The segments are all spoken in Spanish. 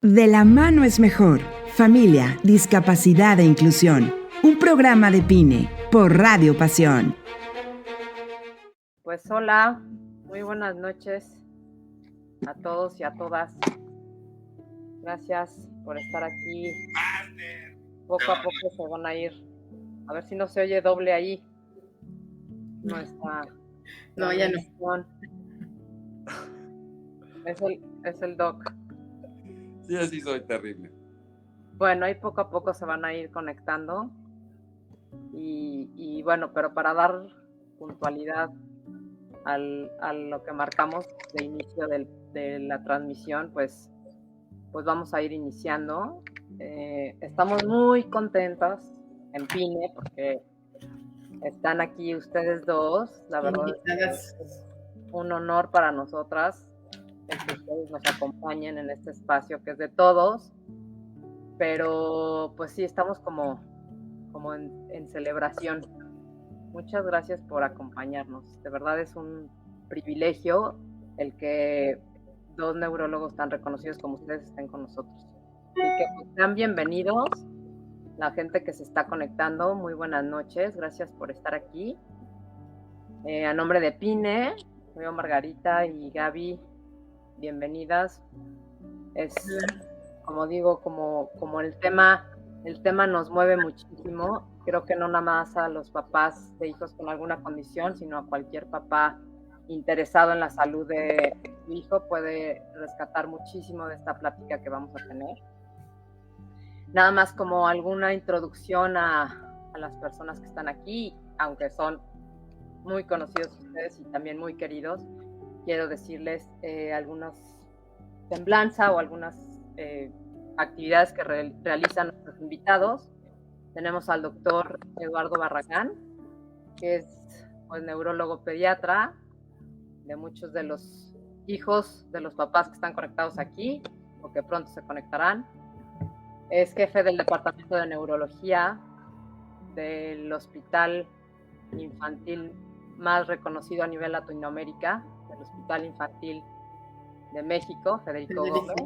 De la mano es mejor. Familia, discapacidad e inclusión. Un programa de PINE por Radio Pasión. Pues hola, muy buenas noches a todos y a todas. Gracias por estar aquí. Poco a poco se van a ir. A ver si no se oye doble ahí. No, ya no. Es el doc. Sí, así soy terrible. Bueno, ahí poco a poco se van a ir conectando. Y bueno, pero para dar puntualidad a lo que marcamos de inicio de la transmisión, pues vamos a ir iniciando. Estamos muy contentas en PINE porque están aquí ustedes dos. La verdad es un honor para nosotras el que ustedes nos acompañen en este espacio que es de todos, pero pues sí, estamos como en celebración. Muchas gracias por acompañarnos. De verdad es un privilegio el que dos neurólogos tan reconocidos como ustedes estén con nosotros. Así que pues, sean bienvenidos, la gente que se está conectando, muy buenas noches, gracias por estar aquí. A nombre de PINE, yo Margarita y Gaby, bienvenidas. Es, como digo, como el tema nos mueve muchísimo. Creo que no nada más a los papás de hijos con alguna condición, sino a cualquier papá interesado en la salud de su hijo puede rescatar muchísimo de esta plática que vamos a tener. Nada más como alguna introducción a las personas que están aquí, aunque son muy conocidos ustedes y también muy queridos, quiero decirles algunas semblanza o algunas actividades que realizan nuestros invitados. Tenemos al doctor Eduardo Barragán, que es pues, neurólogo pediatra de muchos de los hijos de los papás que están conectados aquí o que pronto se conectarán. Es jefe del departamento de neurología del hospital infantil más reconocido a nivel Latinoamérica, del Hospital Infantil de México, Federico Gómez.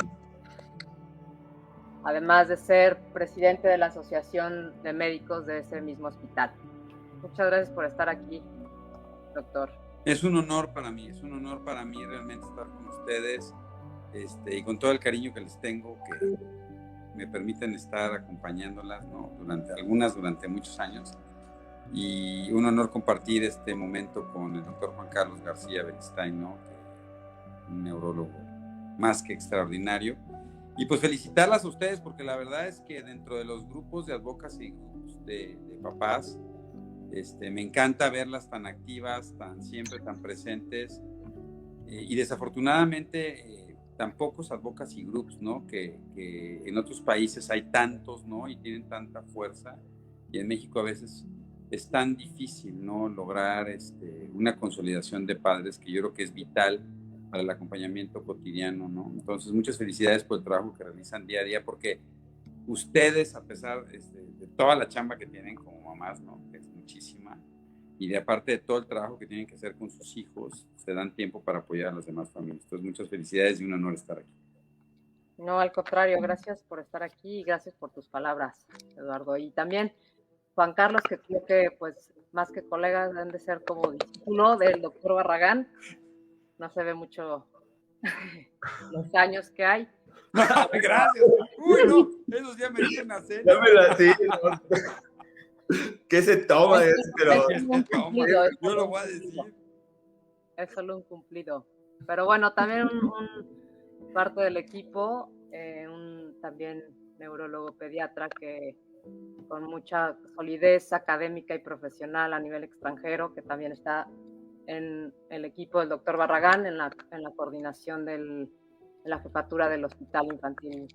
Además de ser presidente de la Asociación de Médicos de ese mismo hospital. Muchas gracias por estar aquí, doctor. Es un honor para mí realmente estar con ustedes y con todo el cariño que les tengo, que me permiten estar acompañándolas, ¿no? durante muchos años. Y un honor compartir este momento con el doctor Juan Carlos García Beristain, ¿no? Un neurólogo más que extraordinario. Y pues felicitarlas a ustedes porque la verdad es que dentro de los grupos de advocacy, grupos de papás, me encanta verlas tan activas, siempre tan presentes, y desafortunadamente tan pocos advocacy groups, ¿no? Que en otros países hay tantos, ¿no? Y tienen tanta fuerza, y en México a veces es tan difícil, ¿no? Lograr una consolidación de padres que yo creo que es vital para el acompañamiento cotidiano, ¿no? Entonces, muchas felicidades por el trabajo que realizan día a día, porque ustedes, a pesar de toda la chamba que tienen como mamás, ¿no? Que es muchísima, y de aparte de todo el trabajo que tienen que hacer con sus hijos, se dan tiempo para apoyar a las demás familias. Entonces, muchas felicidades y un honor estar aquí. No, al contrario, gracias por estar aquí y gracias por tus palabras, Eduardo. Y también Juan Carlos, que creo que pues más que colegas deben de ser como discípulo del doctor Barragán. No se ve mucho los años que hay. Gracias. Uy, no, esos ya me dicen hacer. Ya me la sí, no. ¿Qué se toma? Pero yo lo voy a decir. Es solo un cumplido. Pero bueno, también un parte del equipo, un también neurólogo pediatra que con mucha solidez académica y profesional a nivel extranjero, que también está en el equipo del doctor Barragán, en la coordinación de la jefatura del Hospital Infantil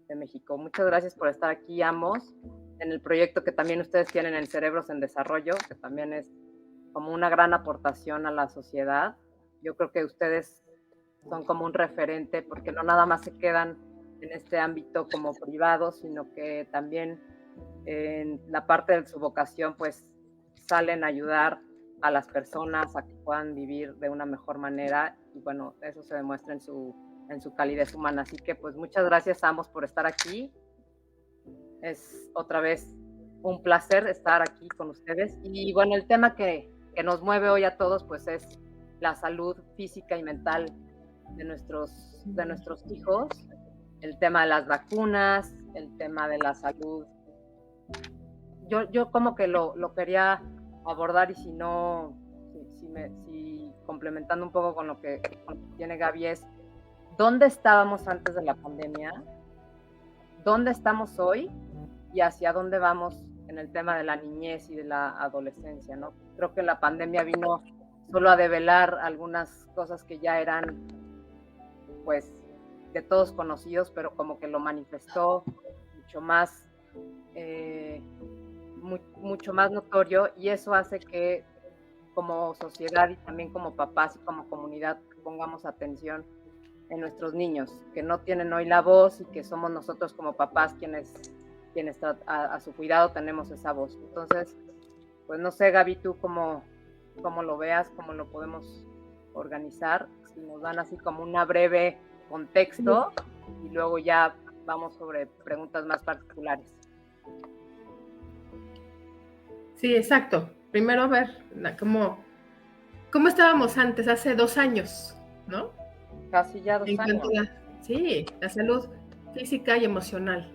de México. Muchas gracias por estar aquí ambos, en el proyecto que también ustedes tienen en Cerebros en Desarrollo, que también es como una gran aportación a la sociedad. Yo creo que ustedes son como un referente, porque no nada más se quedan en este ámbito como privado, sino que también en la parte de su vocación, pues salen a ayudar a las personas a que puedan vivir de una mejor manera, y bueno, eso se demuestra en su en su calidez humana. Así que pues muchas gracias a ambos por estar aquí. Es otra vez un placer estar aquí con ustedes. Y bueno, el tema que nos mueve hoy a todos pues es la salud física y mental de nuestros hijos, el tema de las vacunas, el tema de la salud. Yo como que lo quería abordar, y si complementando un poco con lo que tiene Gaby, es ¿dónde estábamos antes de la pandemia? ¿Dónde estamos hoy? Y hacia dónde vamos en el tema de la niñez y de la adolescencia, ¿no? Creo que la pandemia vino solo a develar algunas cosas que ya eran, pues, de todos conocidos, pero como que lo manifestó mucho más notorio, y eso hace que como sociedad y también como papás y como comunidad pongamos atención en nuestros niños, que no tienen hoy la voz, y que somos nosotros como papás quienes a su cuidado tenemos esa voz. Entonces, pues no sé, Gaby, tú cómo lo veas, cómo lo podemos organizar, si nos dan así como una breve contexto y luego ya vamos sobre preguntas más particulares. Sí, exacto. Primero a ver cómo estábamos antes, hace 2 años, ¿no? Casi ya 2 años. La salud física y emocional.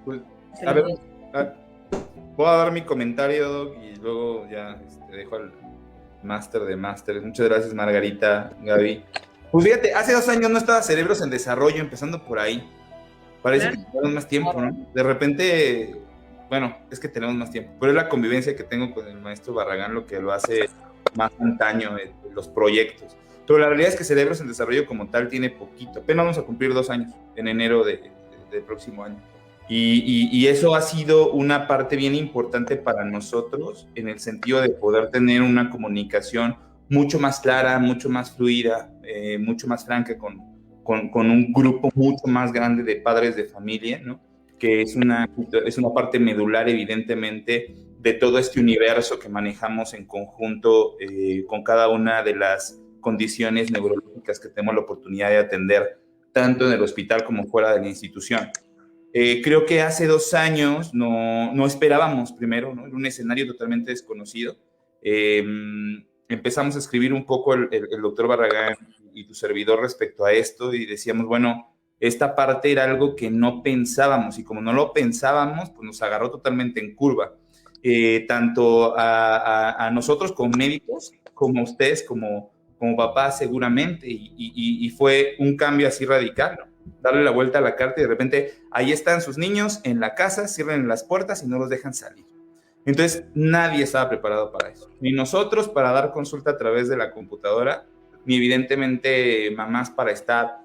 Pues, a ver, voy a dar mi comentario y luego ya dejo al máster de másteres. Muchas gracias, Margarita, Gaby. Pues fíjate, hace 2 años no estaba Cerebros en Desarrollo, empezando por ahí. Parece que tenemos más tiempo, ¿no? De repente, bueno, es que tenemos más tiempo, pero es la convivencia que tengo con el maestro Barragán lo que lo hace más antaño, los proyectos. Pero la realidad es que Cerebros en Desarrollo como tal tiene poquito. Apenas vamos a cumplir 2 años, en enero del próximo año. Y eso ha sido una parte bien importante para nosotros, en el sentido de poder tener una comunicación mucho más clara, mucho más fluida, mucho más franca con un grupo mucho más grande de padres de familia, ¿no? Que es una parte medular, evidentemente, de todo este universo que manejamos en conjunto con cada una de las condiciones neurológicas que tenemos la oportunidad de atender, tanto en el hospital como fuera de la institución. Creo que hace 2 años no esperábamos primero, ¿no? Era un escenario totalmente desconocido. Empezamos a escribir un poco el doctor Barragán y tu servidor respecto a esto, y decíamos, bueno, esta parte era algo que no pensábamos, y como no lo pensábamos, pues nos agarró totalmente en curva. Tanto a nosotros como médicos, como a ustedes como papás seguramente, y fue un cambio así radical, ¿no? Darle la vuelta a la carta y de repente ahí están sus niños en la casa, cierran las puertas y no los dejan salir. Entonces nadie estaba preparado para eso, ni nosotros para dar consulta a través de la computadora, ni evidentemente mamás para estar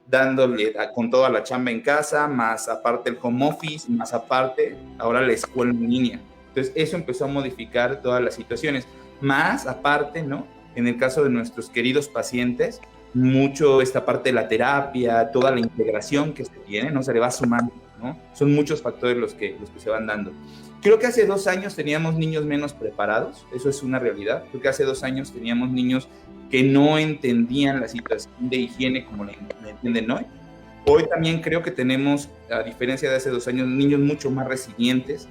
dándole con toda la chamba en casa, más aparte el home office, más aparte ahora la escuela en línea. Entonces eso empezó a modificar todas las situaciones, más aparte, ¿no? En el caso de nuestros queridos pacientes, mucho esta parte de la terapia, toda la integración que se tiene, ¿no? Se le va sumando, ¿no? Son muchos factores los que se van dando. Creo que hace 2 años teníamos niños menos preparados, eso es una realidad. Creo que hace 2 años teníamos niños que no entendían la situación de higiene como la entienden hoy. Hoy también creo que tenemos, a diferencia de hace 2 años, niños mucho más resilientes.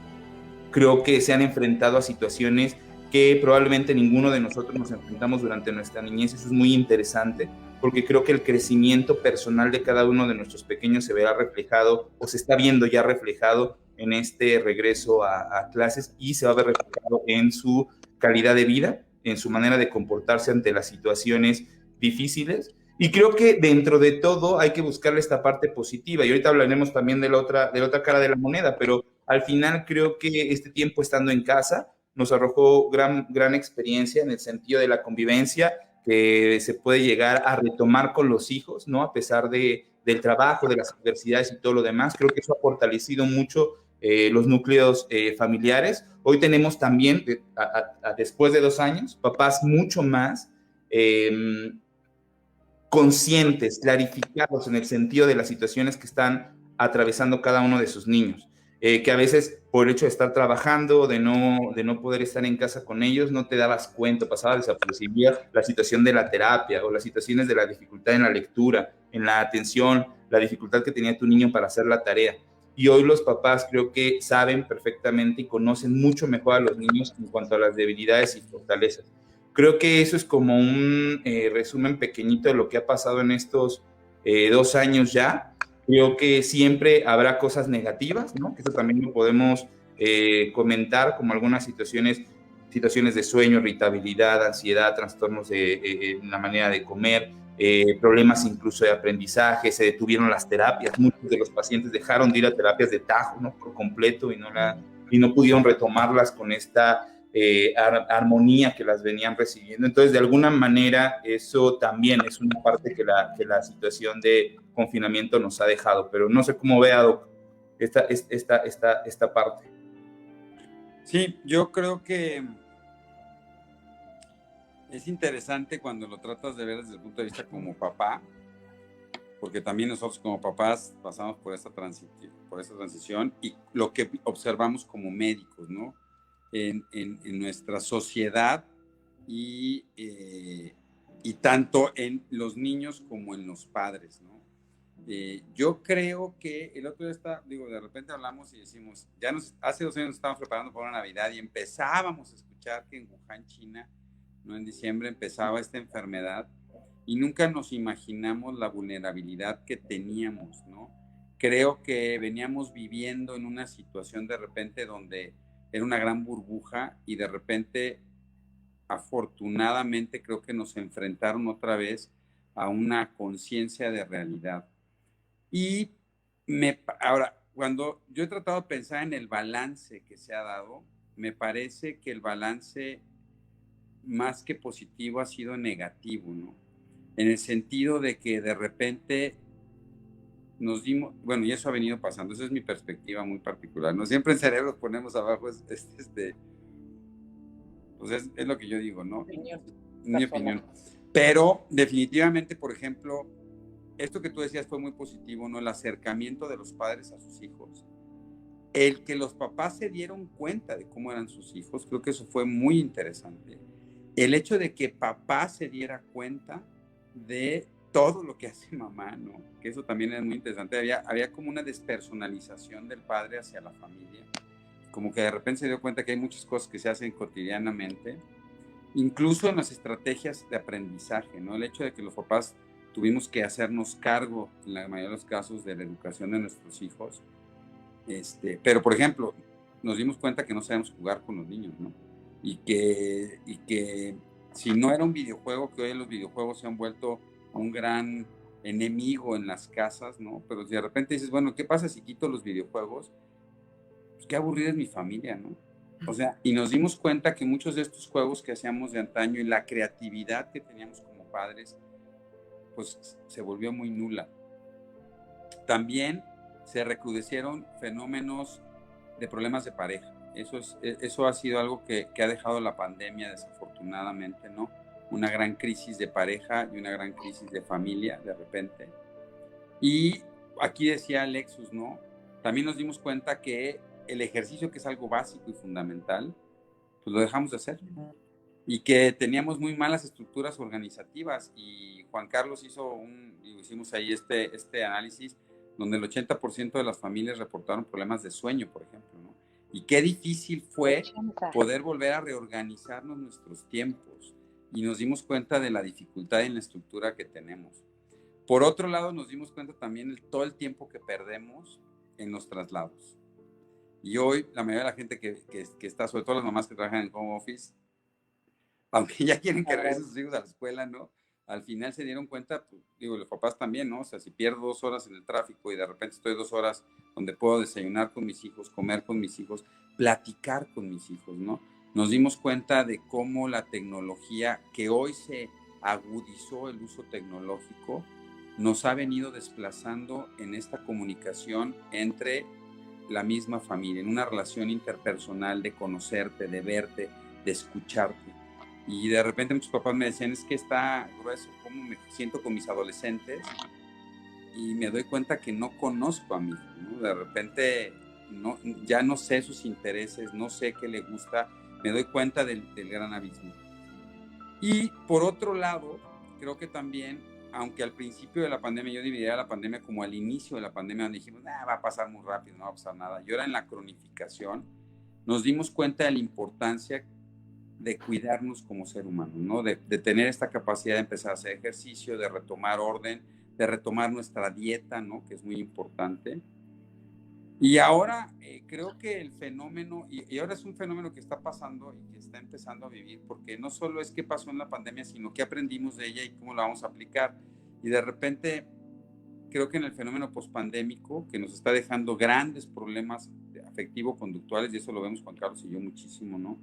Creo que se han enfrentado a situaciones que probablemente ninguno de nosotros nos enfrentamos durante nuestra niñez. Eso es muy interesante, porque creo que el crecimiento personal de cada uno de nuestros pequeños se verá reflejado, o se está viendo ya reflejado en este regreso a clases, y se va a ver reflejado en su calidad de vida, en su manera de comportarse ante las situaciones difíciles. Y creo que dentro de todo hay que buscarle esta parte positiva, y ahorita hablaremos también de la otra cara de la moneda, pero al final creo que este tiempo estando en casa nos arrojó gran experiencia en el sentido de la convivencia, que se puede llegar a retomar con los hijos, ¿no? A pesar del trabajo, de las adversidades y todo lo demás. Creo que eso ha fortalecido mucho los núcleos familiares. Hoy tenemos también, después de 2 años, papás mucho más conscientes, clarificados en el sentido de las situaciones que están atravesando cada uno de sus niños. Que a veces por el hecho de estar trabajando, de no poder estar en casa con ellos, no te dabas cuenta, pasaba desapercibida la situación de la terapia o las situaciones de la dificultad en la lectura, en la atención, la dificultad que tenía tu niño para hacer la tarea. Y hoy los papás creo que saben perfectamente y conocen mucho mejor a los niños en cuanto a las debilidades y fortalezas. Creo que eso es como un resumen pequeñito de lo que ha pasado en estos 2 años ya. Creo que siempre habrá cosas negativas, ¿no? Que eso también lo podemos comentar, como algunas situaciones de sueño, irritabilidad, ansiedad, trastornos de la manera de comer, problemas incluso de aprendizaje, se detuvieron las terapias, muchos de los pacientes dejaron de ir a terapias de tajo, ¿no? Por completo y no pudieron retomarlas con esta armonía que las venían recibiendo. Entonces, de alguna manera, eso también es una parte que la situación de confinamiento nos ha dejado, pero no sé cómo vea, Doc, esta parte. Sí, yo creo que es interesante cuando lo tratas de ver desde el punto de vista como porque también nosotros como papás pasamos por esta transición y lo que observamos como médicos, ¿no? En nuestra sociedad y tanto en los niños como en los padres, ¿no? Yo creo que el otro día de repente hablamos y decimos, hace 2 años nos estábamos preparando para una Navidad y empezábamos a escuchar que en Wuhan, China, ¿no? En diciembre empezaba esta enfermedad y nunca nos imaginamos la vulnerabilidad que teníamos, ¿no? Creo que veníamos viviendo en una situación de repente donde era una gran burbuja y de repente, afortunadamente, creo que nos enfrentaron otra vez a una conciencia de realidad. Y ahora, cuando yo he tratado de pensar en el balance que se ha dado, me parece que el balance más que positivo ha sido negativo, ¿no? En el sentido de que de repente nos dimos, bueno, y eso ha venido pasando, esa es mi perspectiva muy particular, ¿no? Siempre en Cerebros ponemos abajo, pues es lo que yo digo, ¿no? Mi opinión. Pero definitivamente, por ejemplo, esto que tú decías fue muy positivo, ¿no? El acercamiento de los padres a sus hijos. El que los papás se dieron cuenta de cómo eran sus hijos, creo que eso fue muy interesante. El hecho de que papá se diera cuenta de todo lo que hace mamá, ¿no? Que eso también es muy interesante. Había como una despersonalización del padre hacia la familia. Como que de repente se dio cuenta que hay muchas cosas que se hacen cotidianamente, incluso en las estrategias de aprendizaje, ¿no? El hecho de que los papás tuvimos que hacernos cargo, en la mayoría de los casos, de la educación de nuestros hijos. Pero, por ejemplo, nos dimos cuenta que no sabemos jugar con los niños, ¿no? Y que si no era un videojuego, que hoy los videojuegos se han vuelto un gran enemigo en las casas, ¿no? Pero si de repente dices, bueno, ¿qué pasa si quito los videojuegos? Pues qué aburrida es mi familia, ¿no? O sea, y nos dimos cuenta que muchos de estos juegos que hacíamos de antaño y la creatividad que teníamos como padres, pues se volvió muy nula. También se recrudecieron fenómenos de problemas de pareja. Eso ha sido algo que ha dejado la pandemia, desafortunadamente, ¿no? Una gran crisis de pareja y una gran crisis de familia, de repente. Y aquí decía Alexus, ¿no? También nos dimos cuenta que el ejercicio, que es algo básico y fundamental, pues lo dejamos de hacer. Y que teníamos muy malas estructuras organizativas. Y Juan Carlos hicimos ahí este análisis, donde el 80% de las familias reportaron problemas de sueño, por ejemplo, ¿no? Y qué difícil fue poder volver a reorganizarnos nuestros tiempos. Y nos dimos cuenta de la dificultad en la estructura que tenemos. Por otro lado, nos dimos cuenta también de todo el tiempo que perdemos en los traslados. Y hoy, la mayoría de la gente que está, sobre todo las mamás que trabajan en home office, aunque ya quieren que regresen sus hijos a la escuela, ¿no? Al final se dieron cuenta, pues, los papás también, ¿no? O sea, si pierdo 2 horas en el tráfico y de repente estoy 2 horas donde puedo desayunar con mis hijos, comer con mis hijos, platicar con mis hijos, ¿no? Nos dimos cuenta de cómo la tecnología, que hoy se agudizó el uso tecnológico, nos ha venido desplazando en esta comunicación entre la misma familia, en una relación interpersonal de conocerte, de verte, de escucharte. Y de repente muchos papás me decían, es que está grueso, ¿cómo me siento con mis adolescentes? Y me doy cuenta que no conozco a mi hijo, ¿no? De repente ya no sé sus intereses, no sé qué le gusta, me doy cuenta del gran abismo. Y por otro lado, creo que también aunque al principio de la pandemia yo dividía la pandemia como al inicio de la pandemia, donde dijimos, va a pasar muy rápido, no va a pasar nada. Y ahora en la cronificación nos dimos cuenta de la importancia de cuidarnos como ser humano, ¿no? De tener esta capacidad de empezar a hacer ejercicio, de retomar orden, de retomar nuestra dieta, ¿no? Que es muy importante. Y ahora creo que el fenómeno, y ahora es un fenómeno que está pasando y que está empezando a vivir, porque no solo es qué pasó en la pandemia, sino qué aprendimos de ella y cómo la vamos a aplicar. Y de repente, creo que en el fenómeno pospandémico, que nos está dejando grandes problemas afectivo-conductuales, y eso lo vemos Juan Carlos y yo muchísimo, ¿no?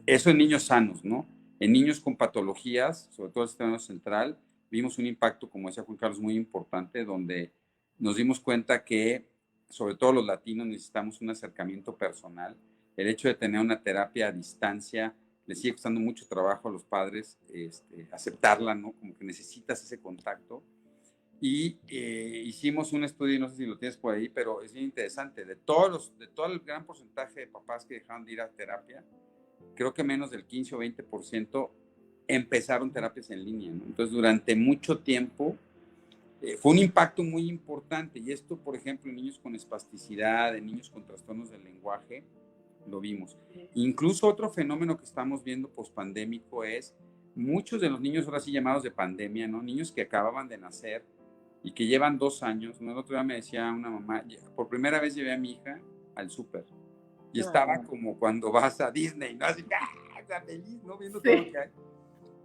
Eso en niños sanos, ¿no? En niños con patologías, sobre todo el sistema nervioso central, vimos un impacto, como decía Juan Carlos, muy importante, donde nos dimos cuenta que, sobre todo los latinos, necesitamos un acercamiento personal. El hecho de tener una terapia a distancia le sigue costando mucho trabajo a los padres aceptarla, ¿no? Como que necesitas ese contacto. Y hicimos un estudio, no sé si lo tienes por ahí, pero es bien interesante. De todo el gran porcentaje de papás que dejaron de ir a terapia, creo que menos del 15 o 20% empezaron terapias en línea, ¿no? Entonces, durante mucho tiempo fue un impacto muy importante. Y esto, por ejemplo, en niños con espasticidad, en niños con trastornos del lenguaje, lo vimos. Incluso otro fenómeno que estamos viendo pospandémico es muchos de los niños ahora sí llamados de pandemia, ¿no? Niños que acababan de nacer y que llevan 2 años, ¿no? El otro día me decía una mamá, por primera vez llevé a mi hija al súper. Y estaba como cuando vas a Disney, ¿no? Así, feliz, ¿no? Viendo todo lo que hay.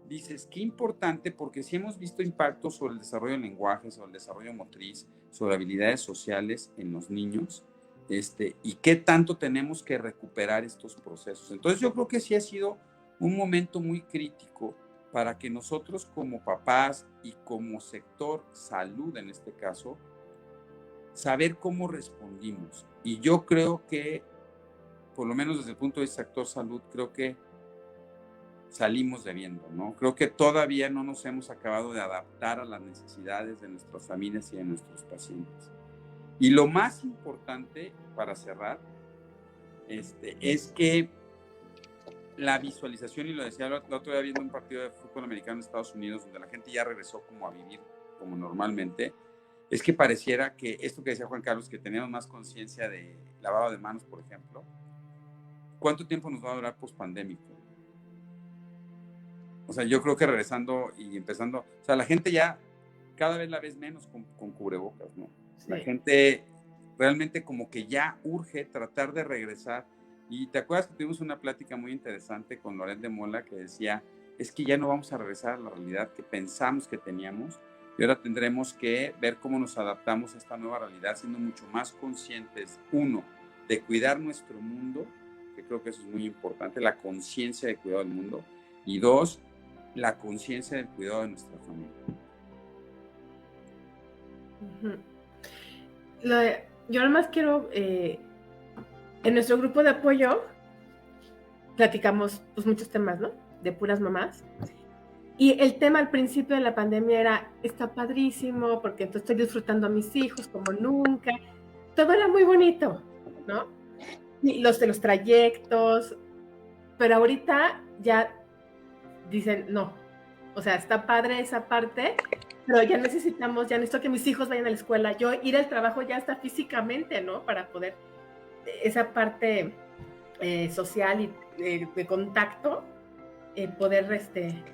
Dices, qué importante, porque sí hemos visto impactos sobre el desarrollo del lenguaje, sobre el desarrollo motriz, sobre habilidades sociales en los niños, y qué tanto tenemos que recuperar estos procesos. Entonces yo creo que sí ha sido un momento muy crítico para que nosotros como papás y como sector salud en este caso, saber cómo respondimos. Y yo creo que por lo menos desde el punto de vista sector salud, creo que salimos debiendo, ¿no? Creo que todavía no nos hemos acabado de adaptar a las necesidades de nuestras familias y de nuestros pacientes. Y lo más importante, para cerrar, es que la visualización, y lo decía el otro día viendo un partido de fútbol americano en Estados Unidos, donde la gente ya regresó como a vivir como normalmente, es que pareciera que esto que decía Juan Carlos, que teníamos más conciencia de lavado de manos, por ejemplo, ¿cuánto tiempo nos va a durar pospandémico? O sea, yo creo que regresando y empezando, o sea, la gente ya cada vez la ves menos con cubrebocas, ¿no? Sí. La gente realmente como que ya urge tratar de regresar. Y te acuerdas que tuvimos una plática muy interesante con Loret de Mola que decía, es que ya no vamos a regresar a la realidad que pensamos que teníamos y ahora tendremos que ver cómo nos adaptamos a esta nueva realidad, siendo mucho más conscientes, uno, de cuidar nuestro mundo, que creo que eso es muy importante, la conciencia de cuidado del mundo, y dos, la conciencia del cuidado de nuestra familia. Yo nada más quiero, en nuestro grupo de apoyo platicamos pues muchos temas, ¿no? De puras mamás. Y el tema al principio de la pandemia era, está padrísimo, porque entonces estoy disfrutando a mis hijos como nunca. Todo era muy bonito, ¿no? Y los de los trayectos, pero ahorita ya dicen, no, o sea, está padre esa parte, pero ya necesito que mis hijos vayan a la escuela, yo ir al trabajo ya hasta físicamente, ¿no? Para poder, esa parte social y de contacto, poder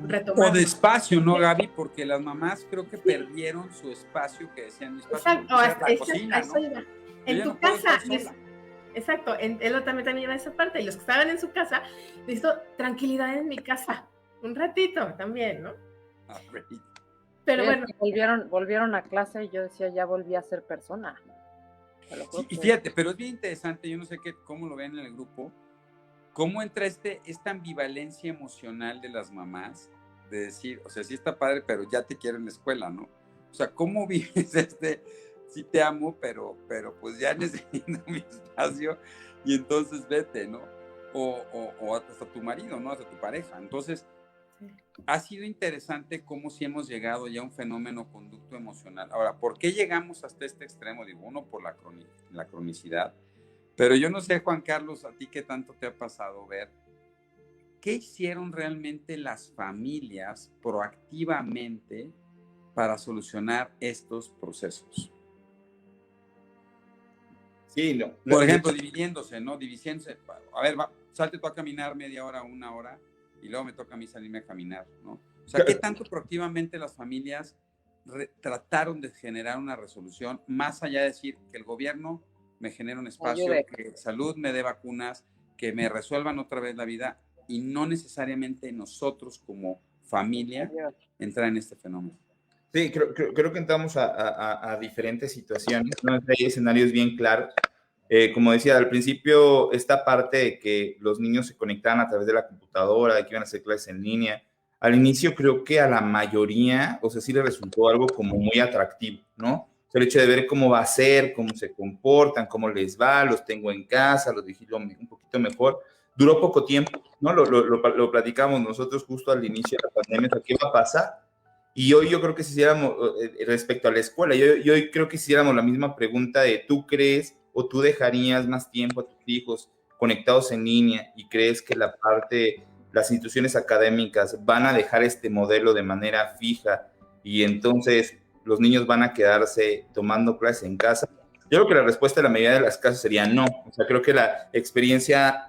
retomar. O de espacio, ¿no, Gaby? Porque las mamás creo que perdieron su espacio, que decían, mi espacio. Exacto, cocina, ¿no? En tu casa. Exacto, él también iba a esa parte, y los que estaban en su casa, necesito tranquilidad en mi casa, un ratito también, ¿no? Pero bueno. Volvieron a clase y yo decía, ya volví a ser persona. Sí, y fíjate, pero es bien interesante, yo no sé cómo lo ven en el grupo, cómo entra esta ambivalencia emocional de las mamás, de decir, o sea, sí está padre, pero ya te quiero en la escuela, ¿no? O sea, ¿cómo vives sí te amo, pero pues ya necesito mi espacio y entonces vete, ¿no? O hasta tu marido, ¿no? Hasta tu pareja. Entonces, ha sido interesante cómo sí hemos llegado ya a un fenómeno conducto emocional. Ahora, ¿por qué llegamos hasta este extremo? Digo, uno, por la cronicidad, pero yo no sé, Juan Carlos, a ti qué tanto te ha pasado ver, ¿qué hicieron realmente las familias proactivamente para solucionar estos procesos? Sí, no. Por ejemplo, dividiéndose, ¿no? Dividiéndose. A ver, salte tú a caminar media hora, una hora, y luego me toca a mí salirme a caminar, ¿no? O sea, ¿qué tanto proactivamente las familias trataron de generar una resolución, más allá de decir que el gobierno me genere un espacio, que salud me dé vacunas, que me resuelvan otra vez la vida, y no necesariamente nosotros como familia entrar en este fenómeno? Sí, creo que entramos a diferentes situaciones, ¿no? Hay escenarios bien claros. Como decía al principio, esta parte de que los niños se conectaban a través de la computadora, de que iban a hacer clases en línea, al inicio creo que a la mayoría, o sea, sí le resultó algo como muy atractivo, ¿no? O sea, el hecho de ver cómo va a ser, cómo se comportan, cómo les va, los tengo en casa, los vigilo un poquito mejor. Duró poco tiempo, ¿no? Lo platicamos nosotros justo al inicio de la pandemia, ¿qué va a pasar? Y hoy yo creo que si hiciéramos, respecto a la escuela, yo hoy creo que si hiciéramos la misma pregunta de ¿tú crees o tú dejarías más tiempo a tus hijos conectados en línea y crees que las instituciones académicas van a dejar este modelo de manera fija y entonces los niños van a quedarse tomando clases en casa? Yo creo que la respuesta de la mayoría de las casos sería no. O sea, creo que la experiencia,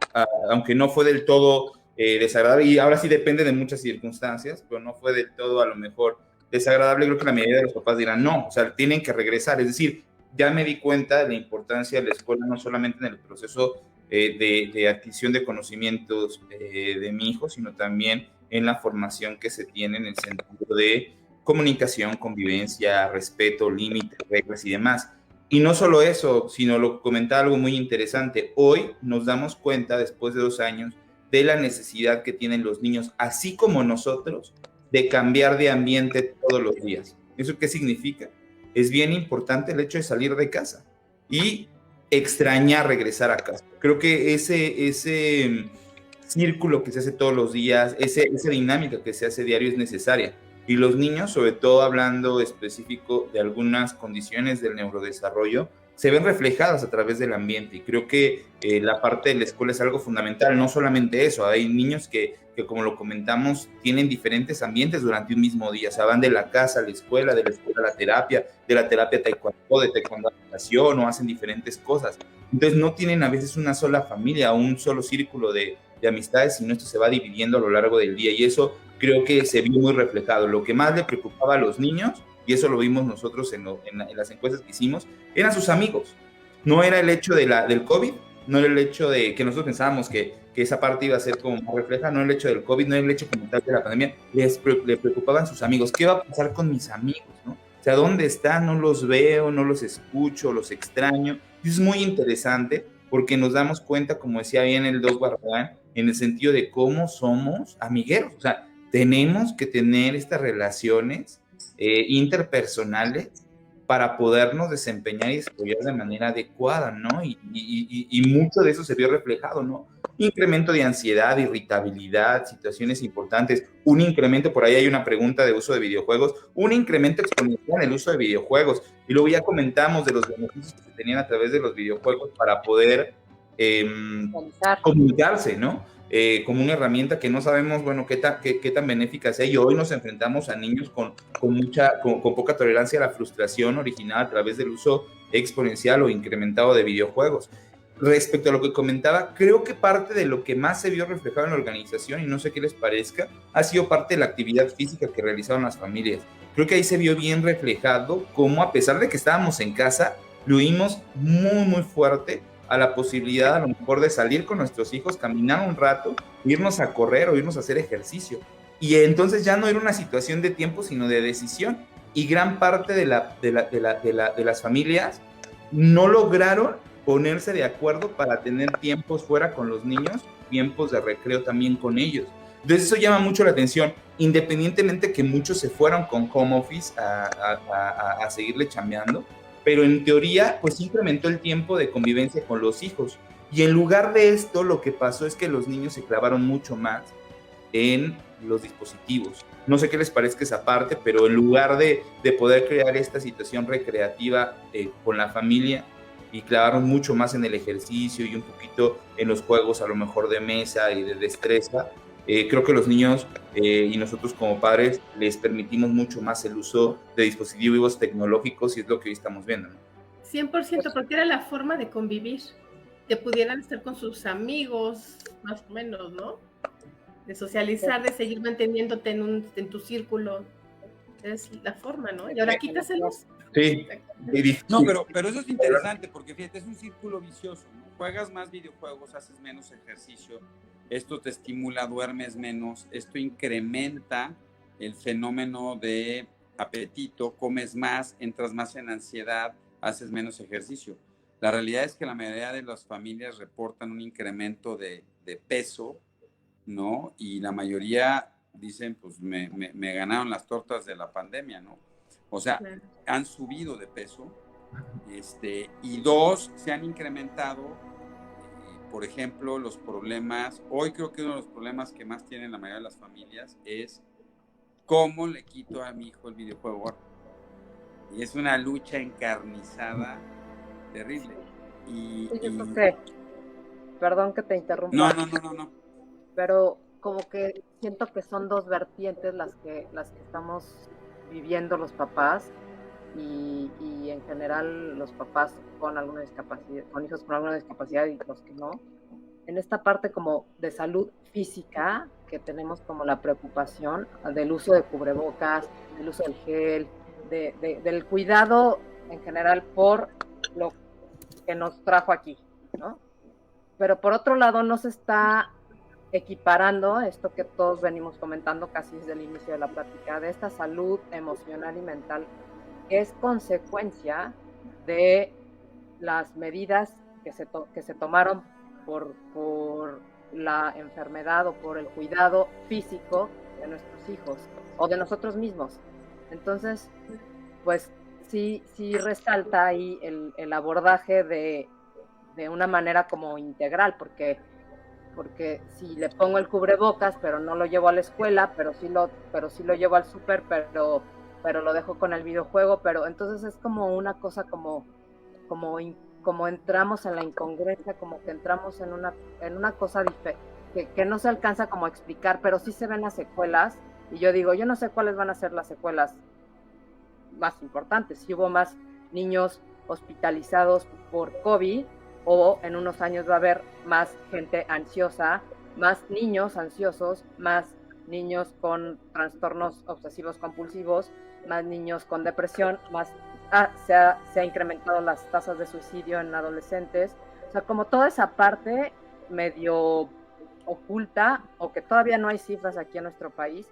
aunque no fue del todo desagradable, y ahora sí depende de muchas circunstancias, pero no fue del todo a lo mejor desagradable, creo que la mayoría de los papás dirán no, o sea, tienen que regresar. Es decir, ya me di cuenta de la importancia de la escuela, no solamente en el proceso de adquisición de conocimientos de mi hijo, sino también en la formación que se tiene en el sentido de comunicación, convivencia, respeto, límites, reglas y demás. Y no solo eso, sino lo comentaba algo muy interesante. Hoy nos damos cuenta, después de 2 años, de la necesidad que tienen los niños, así como nosotros, de cambiar de ambiente todos los días. ¿Eso qué significa? Es bien importante el hecho de salir de casa y extrañar regresar a casa. Creo que ese círculo que se hace todos los días, esa dinámica que se hace diario es necesaria. Y los niños, sobre todo hablando específico de algunas condiciones del neurodesarrollo, se ven reflejadas a través del ambiente. Y creo que la parte de la escuela es algo fundamental. No solamente eso, hay niños que como lo comentamos, tienen diferentes ambientes durante un mismo día. O sea, van de la casa a la escuela, de la escuela a la terapia, de la terapia a taekwondo, de taekwondo a natación, o hacen diferentes cosas. Entonces no tienen a veces una sola familia, un solo círculo de amistades, sino esto se va dividiendo a lo largo del día. Y eso creo que se vio muy reflejado. Lo que más le preocupaba a los niños, y eso lo vimos nosotros en las encuestas que hicimos, eran sus amigos. No era el hecho del COVID, no era el hecho de que nosotros pensábamos que esa parte iba a ser como más refleja, no era el hecho del COVID, no era el hecho como tal de la pandemia, le preocupaban sus amigos. ¿Qué va a pasar con mis amigos, no? O sea, ¿dónde están? No los veo, no los escucho, los extraño. Y es muy interesante porque nos damos cuenta, como decía bien el Doc Barragán, en el sentido de cómo somos amigueros. O sea, tenemos que tener estas relaciones interpersonales para podernos desempeñar y desarrollar de manera adecuada, ¿no? Y mucho de eso se vio reflejado, ¿no? Incremento de ansiedad, irritabilidad, situaciones importantes, un incremento, por ahí hay una pregunta de uso de videojuegos, un incremento exponencial en el uso de videojuegos, y luego ya comentamos de los beneficios que se tenían a través de los videojuegos para poder comunicarse, ¿no? Como una herramienta que no sabemos, bueno, qué tan benéfica sea, y hoy nos enfrentamos a niños con poca tolerancia a la frustración originada a través del uso exponencial o incrementado de videojuegos. Respecto a lo que comentaba, creo que parte de lo que más se vio reflejado en la organización, y no sé qué les parezca, ha sido parte de la actividad física que realizaron las familias. Creo que ahí se vio bien reflejado cómo, a pesar de que estábamos en casa, lo vimos muy, muy fuerte a la posibilidad a lo mejor de salir con nuestros hijos, caminar un rato, irnos a correr o irnos a hacer ejercicio. Y entonces ya no era una situación de tiempo, sino de decisión. Y gran parte de las familias no lograron ponerse de acuerdo para tener tiempos fuera con los niños, tiempos de recreo también con ellos. Entonces eso llama mucho la atención, independientemente que muchos se fueron con home office a seguirle chambeando, pero en teoría pues incrementó el tiempo de convivencia con los hijos. Y en lugar de esto, lo que pasó es que los niños se clavaron mucho más en los dispositivos. No sé qué les parezca esa parte, pero en lugar de poder crear esta situación recreativa con la familia, y clavaron mucho más en el ejercicio y un poquito en los juegos a lo mejor de mesa y de destreza, Creo que los niños y nosotros como padres les permitimos mucho más el uso de dispositivos tecnológicos y es lo que hoy estamos viendo, ¿no? 100%, porque era la forma de convivir, que pudieran estar con sus amigos, más o menos, ¿no? De socializar, de seguir manteniéndote en tu círculo. Es la forma, ¿no? Y ahora quítaselos. Sí. No, pero eso es interesante porque fíjate, es un círculo vicioso, ¿no? Juegas más videojuegos, haces menos ejercicio, esto te estimula, duermes menos, esto incrementa el fenómeno de apetito, comes más, entras más en ansiedad, haces menos ejercicio. La realidad es que la mayoría de las familias reportan un incremento de peso, ¿no? Y la mayoría dicen, pues me ganaron las tortas de la pandemia, ¿no? O sea, han subido de peso, y dos, se han incrementado, por ejemplo, los problemas. Hoy creo que uno de los problemas que más tienen la mayoría de las familias es cómo le quito a mi hijo el videojuego. Y es una lucha encarnizada terrible. Yo creo que, perdón que te interrumpa. No. Pero como que siento que son dos vertientes las que estamos viviendo los papás y en general los papás con alguna discapacidad, con hijos con alguna discapacidad y los que no. En esta parte como de salud física, que tenemos como la preocupación del uso de cubrebocas, del uso del gel, del cuidado en general por lo que nos trajo aquí, ¿no? Pero por otro lado no se está equiparando esto que todos venimos comentando casi desde el inicio de la plática, de esta salud emocional y mental, que es consecuencia de las medidas que se tomaron por la enfermedad o por el cuidado físico de nuestros hijos o de nosotros mismos. Entonces, pues sí resalta ahí el abordaje de una manera como integral, porque si le pongo el cubrebocas, pero no lo llevo a la escuela, pero sí lo llevo al súper, pero lo dejo con el videojuego, pero entonces es como una cosa como entramos en la incongruencia, como que entramos en una cosa que no se alcanza como a explicar, pero sí se ven las secuelas, y yo digo, yo no sé cuáles van a ser las secuelas más importantes, si hubo más niños hospitalizados por COVID, o en unos años va a haber más gente ansiosa, más niños ansiosos, más niños con trastornos obsesivos compulsivos, más niños con depresión, más se ha incrementado las tasas de suicidio en adolescentes. O sea, como toda esa parte medio oculta o que todavía no hay cifras aquí en nuestro país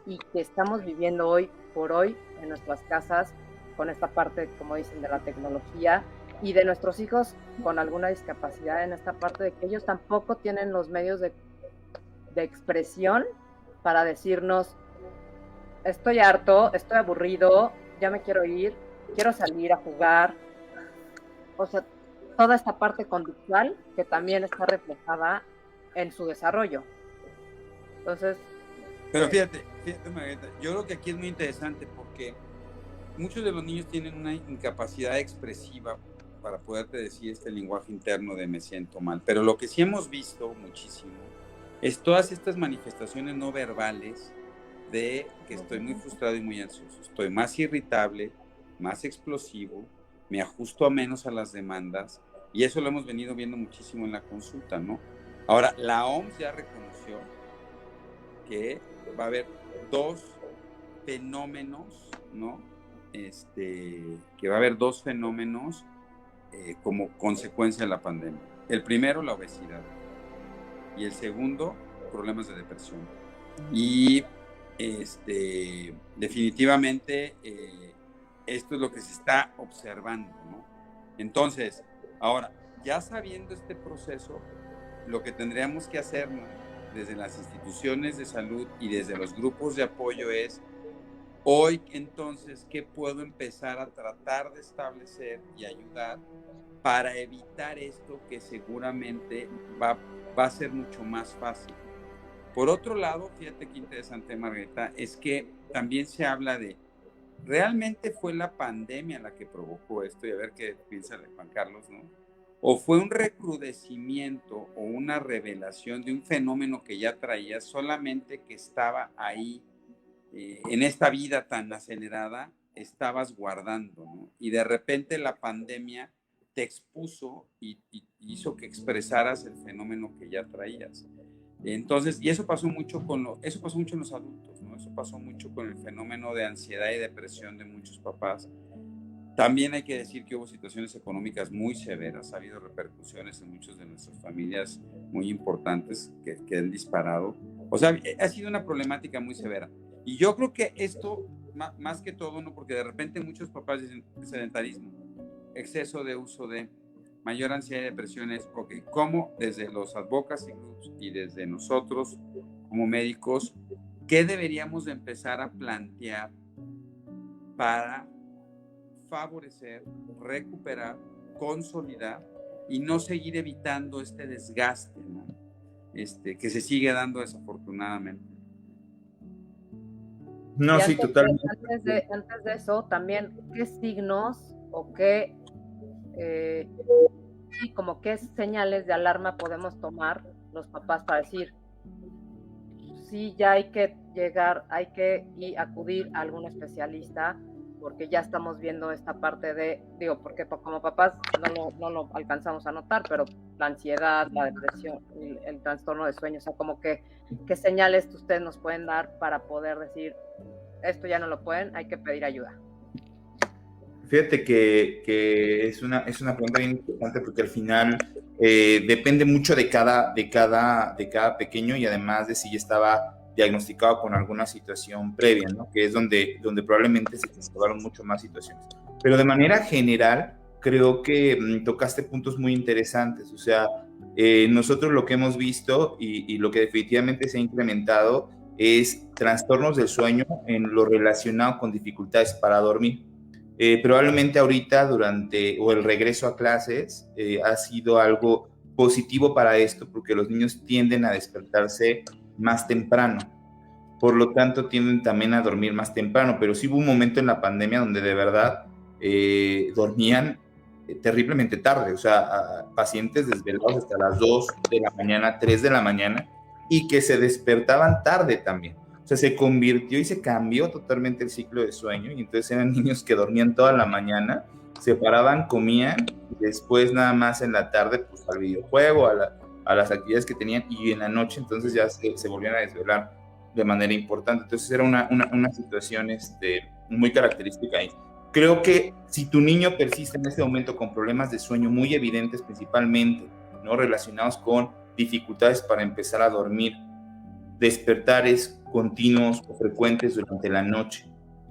y que estamos viviendo hoy por hoy en nuestras casas con esta parte, como dicen, de la tecnología y de nuestros hijos con alguna discapacidad, en esta parte de que ellos tampoco tienen los medios de expresión para decirnos, estoy harto, estoy aburrido, ya me quiero ir, quiero salir a jugar. O sea, toda esta parte conductual que también está reflejada en su desarrollo. Entonces... Pero fíjate, Margarita, yo creo que aquí es muy interesante porque muchos de los niños tienen una incapacidad expresiva para poderte decir este lenguaje interno de me siento mal. Pero lo que sí hemos visto muchísimo es todas estas manifestaciones no verbales de que estoy muy frustrado y muy ansioso, estoy más irritable, más explosivo, me ajusto a menos a las demandas, y eso lo hemos venido viendo muchísimo en la consulta, ¿no? Ahora, la OMS ya reconoció que va a haber dos fenómenos, ¿no? Que va a haber dos fenómenos como consecuencia de la pandemia. El primero, la obesidad, y el segundo, problemas de depresión. Y definitivamente esto es lo que se está observando, ¿no? Entonces, ahora, ya sabiendo este proceso, lo que tendríamos que hacer, ¿no?, desde las instituciones de salud y desde los grupos de apoyo es, hoy entonces, ¿qué puedo empezar a tratar de establecer y ayudar para evitar esto que seguramente va a ser mucho más fácil? Por otro lado, fíjate qué interesante, Margarita, es que también se habla de, ¿realmente fue la pandemia la que provocó esto? Y a ver qué piensa Juan Carlos, ¿no? o fue un recrudecimiento o una revelación de un fenómeno que ya traías, solamente que estaba ahí, en esta vida tan acelerada, estabas guardando, ¿no? Y de repente la pandemia te expuso y hizo que expresaras el fenómeno que ya traías. Entonces, y eso pasó mucho eso pasó mucho en los adultos, ¿no? Eso pasó mucho con el fenómeno de ansiedad y depresión de muchos papás. También hay que decir que hubo situaciones económicas muy severas, ha habido repercusiones en muchas de nuestras familias muy importantes que han disparado. O sea, ha sido una problemática muy severa. Y yo creo que esto, más que todo, ¿no? Porque de repente muchos papás dicen sedentarismo, exceso de uso de mayor ansiedad y depresiones, porque como desde los advocacy groups y desde nosotros como médicos, ¿qué deberíamos de empezar a plantear para favorecer, recuperar, consolidar y no seguir evitando este desgaste, ¿no? Que se sigue dando desafortunadamente? No, sí, totalmente. Antes de eso, también, ¿qué signos o qué como qué señales de alarma podemos tomar los papás para decir, sí, ya hay que acudir a algún especialista, porque ya estamos viendo esta parte de, porque como papás no lo alcanzamos a notar, pero la ansiedad, la depresión, el trastorno de sueño, o sea, como que, ¿qué señales ustedes nos pueden dar para poder decir, esto ya no lo pueden, hay que pedir ayuda? Fíjate que es una pregunta bien importante, porque al final depende mucho de cada pequeño, y además de si ya estaba diagnosticado con alguna situación previa, ¿no? Que es donde probablemente se observaron mucho más situaciones. Pero de manera general, creo que tocaste puntos muy interesantes. O sea, nosotros lo que hemos visto y lo que definitivamente se ha incrementado es trastornos del sueño en lo relacionado con dificultades para dormir. Probablemente ahorita o el regreso a clases ha sido algo positivo para esto, porque los niños tienden a despertarse más temprano, por lo tanto tienden también a dormir más temprano, pero sí hubo un momento en la pandemia donde de verdad dormían terriblemente tarde, o sea, pacientes desvelados hasta las 2 de la mañana, 3 de la mañana, y que se despertaban tarde también. O sea, se convirtió y se cambió totalmente el ciclo de sueño, y entonces eran niños que dormían toda la mañana, se paraban, comían, y después nada más en la tarde, pues al videojuego, a las actividades que tenían, y en la noche entonces ya se volvían a desvelar de manera importante. Entonces era una situación muy característica ahí. Creo que si tu niño persiste en este momento con problemas de sueño muy evidentes, principalmente, ¿no?, relacionados con dificultades para empezar a dormir, despertares continuos o frecuentes durante la noche,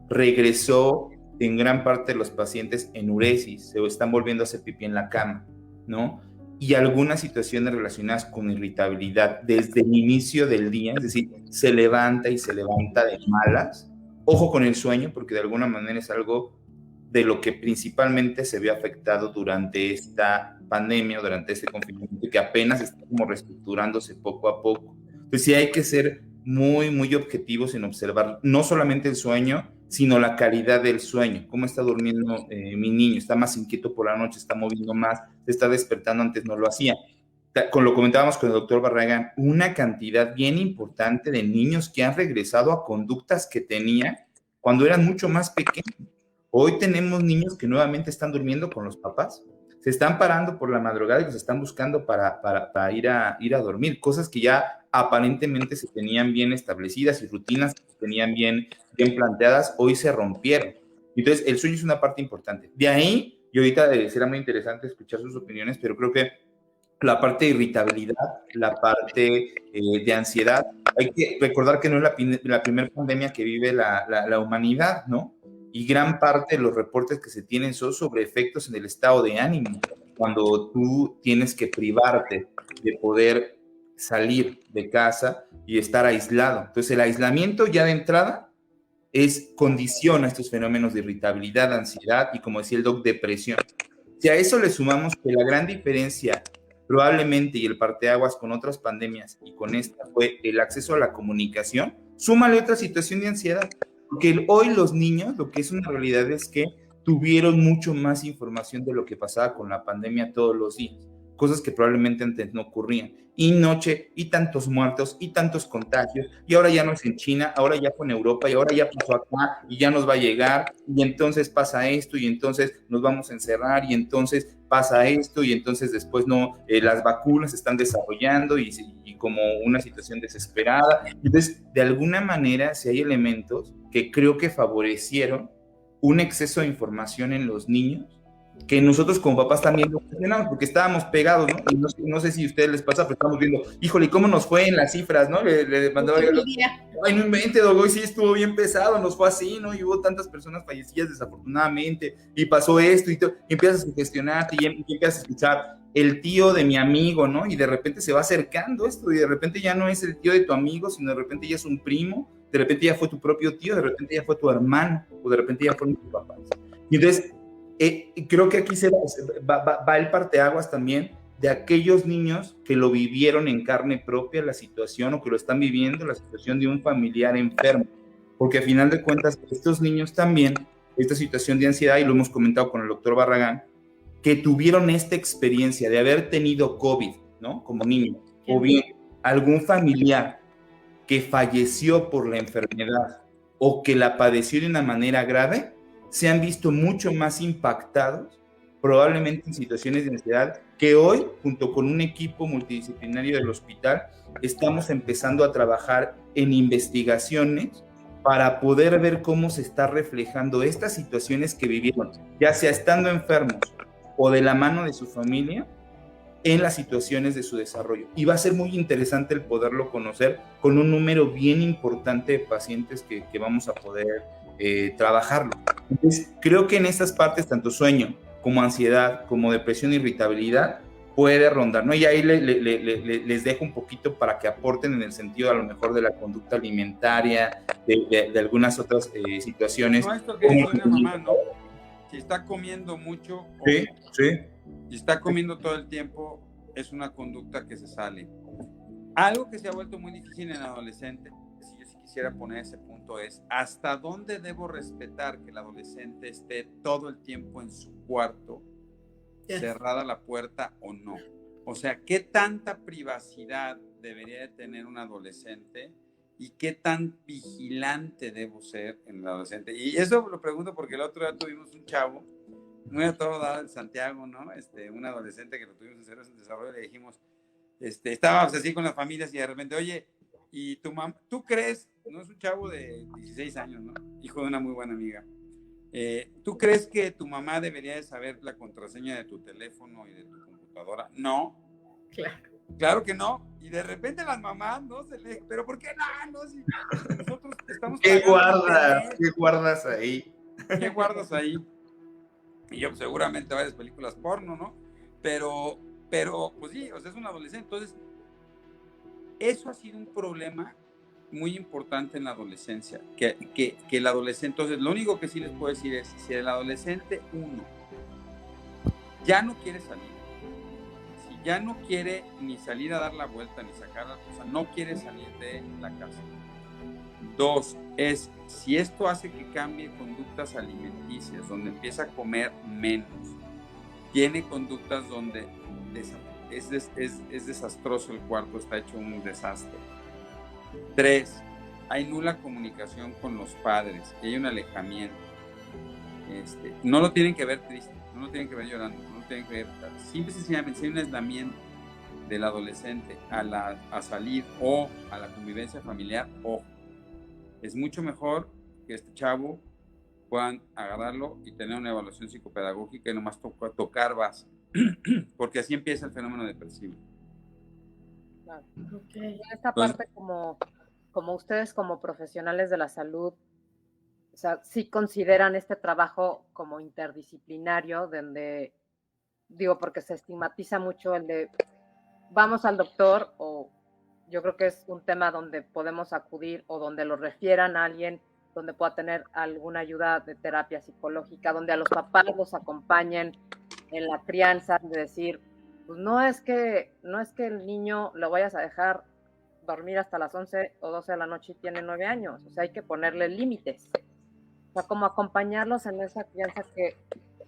regresó en gran parte de los pacientes enuresis, se están volviendo a hacer pipí en la cama, ¿no? Y algunas situaciones relacionadas con irritabilidad desde el inicio del día, es decir, se levanta y se levanta de malas. Ojo con el sueño, porque de alguna manera es algo de lo que principalmente se ve afectado durante esta pandemia, durante este confinamiento, que apenas está como reestructurándose poco a poco. Entonces sí hay que ser muy, muy objetivos en observar no solamente el sueño, sino la calidad del sueño. ¿Cómo está durmiendo mi niño? ¿Está más inquieto por la noche? ¿Está moviendo más? ¿Se está despertando? Antes no lo hacía. Lo comentábamos con el doctor Barragán, una cantidad bien importante de niños que han regresado a conductas que tenían cuando eran mucho más pequeños. Hoy tenemos niños que nuevamente están durmiendo con los papás, se están parando por la madrugada y los están buscando para ir a dormir, cosas que ya aparentemente se tenían bien establecidas y rutinas que se tenían bien planteadas, hoy se rompieron. Entonces, el sueño es una parte importante. De ahí, y ahorita será muy interesante escuchar sus opiniones, pero creo que la parte de irritabilidad, la parte de ansiedad, hay que recordar que no es la primera pandemia que vive la humanidad, ¿no? Y gran parte de los reportes que se tienen son sobre efectos en el estado de ánimo, cuando tú tienes que privarte de poder salir de casa y estar aislado. Entonces, el aislamiento ya de entrada condiciona estos fenómenos de irritabilidad, ansiedad y, como decía el doc, depresión. Si a eso le sumamos que la gran diferencia probablemente y el parteaguas con otras pandemias y con esta fue el acceso a la comunicación, súmale otra situación de ansiedad. Porque hoy los niños, lo que es una realidad es que tuvieron mucho más información de lo que pasaba con la pandemia todos los días, cosas que probablemente antes no ocurrían. Y tantos muertos, y tantos contagios, y ahora ya no es en China, ahora ya fue en Europa, y ahora ya pasó acá, y ya nos va a llegar, y entonces pasa esto, y entonces nos vamos a encerrar, y entonces pasa esto, y entonces después no, las vacunas se están desarrollando, y como una situación desesperada. Entonces, de alguna manera, si hay elementos que creo que favorecieron un exceso de información en los niños, que nosotros como papás también lo cuestionamos, porque estábamos pegados, ¿no? Y no sé si a ustedes les pasa, pero estamos viendo, híjole, ¿cómo nos fue en las cifras, no? Le mandaba yo, ay, no invente, Dogoy, sí estuvo bien pesado, nos fue así, ¿no? Y hubo tantas personas fallecidas desafortunadamente, y pasó esto, y empiezas a sugestionarte, y empiezas a escuchar el tío de mi amigo, ¿no? Y de repente se va acercando esto, y de repente ya no es el tío de tu amigo, sino de repente ya es un primo, de repente ya fue tu propio tío, de repente ya fue tu hermano, o de repente ya fueron tus papás. Y entonces, creo que aquí va el parteaguas también de aquellos niños que lo vivieron en carne propia la situación, o que lo están viviendo la situación de un familiar enfermo, porque a final de cuentas estos niños también, esta situación de ansiedad, y lo hemos comentado con el doctor Barragán, que tuvieron esta experiencia de haber tenido COVID, ¿no? Como niño, o bien algún familiar que falleció por la enfermedad o que la padeció de una manera grave, se han visto mucho más impactados, probablemente en situaciones de ansiedad, que hoy, junto con un equipo multidisciplinario del hospital, estamos empezando a trabajar en investigaciones para poder ver cómo se está reflejando estas situaciones que vivieron, ya sea estando enfermos o de la mano de su familia, en las situaciones de su desarrollo. Y va a ser muy interesante el poderlo conocer con un número bien importante de pacientes que vamos a poder trabajarlo. Entonces, creo que en estas partes, tanto sueño como ansiedad, como depresión e irritabilidad, puede rondar, ¿no? Y ahí les dejo un poquito para que aporten en el sentido a lo mejor de la conducta alimentaria, de algunas otras situaciones. No, esto que dice una mamá, ¿no? Si está comiendo mucho, sí, sí. Si está comiendo todo el tiempo, es una conducta que se sale. Algo que se ha vuelto muy difícil en adolescentes, si yo sí quisiera poner ese punto, es ¿hasta dónde debo respetar que el adolescente esté todo el tiempo en su cuarto, cerrada la puerta o no? O sea, ¿qué tanta privacidad debería de tener un adolescente y qué tan vigilante debo ser en el adolescente? Y eso lo pregunto porque el otro día tuvimos un chavo muy a todo dado en Santiago, ¿no? Un adolescente que lo tuvimos en desarrollo, le dijimos, estábamos así con las familias y de repente, oye, ¿y tu mamá, tú crees, no es un chavo de 16 años, ¿no? Hijo de una muy buena amiga, ¿tú crees que tu mamá debería de saber la contraseña de tu teléfono y de tu computadora? No. Claro que no. Y de repente las mamás, ¿no? ¿Pero por qué no? Si nosotros estamos... ¿Qué guardas ahí? ¿Qué guardas ahí? Y yo, pues, seguramente varias películas porno, ¿no? Pero, pues sí, o sea, es un adolescente. Entonces, eso ha sido un problema muy importante en la adolescencia, que el adolescente, entonces, lo único que sí les puedo decir es, si el adolescente, uno, ya no quiere salir, si ya no quiere ni salir a dar la vuelta, ni sacar la cosa, no quiere salir de la casa. Dos, es si esto hace que cambie conductas alimenticias, donde empieza a comer menos, tiene conductas donde es desastroso el cuarto, está hecho un desastre. Tres, hay nula comunicación con los padres, hay un alejamiento. No lo tienen que ver triste, no lo tienen que ver llorando, no lo tienen que ver, simple y sencillamente hay un aislamiento del adolescente a salir o a la convivencia familiar, ojo. Es mucho mejor que este chavo puedan agarrarlo y tener una evaluación psicopedagógica y nomás tocar base, porque así empieza el fenómeno depresivo. Claro. Okay. En esta parte, como ustedes como profesionales de la salud, o sea, sí consideran este trabajo como interdisciplinario, donde, digo, porque se estigmatiza mucho el de vamos al doctor, o yo creo que es un tema donde podemos acudir o donde lo refieran a alguien donde pueda tener alguna ayuda de terapia psicológica, donde a los papás los acompañen en la crianza, de decir, pues no es que el niño lo vayas a dejar dormir hasta las 11 o 12 de la noche y tiene 9 años, o sea, hay que ponerle límites. sea, como acompañarlos en esa crianza que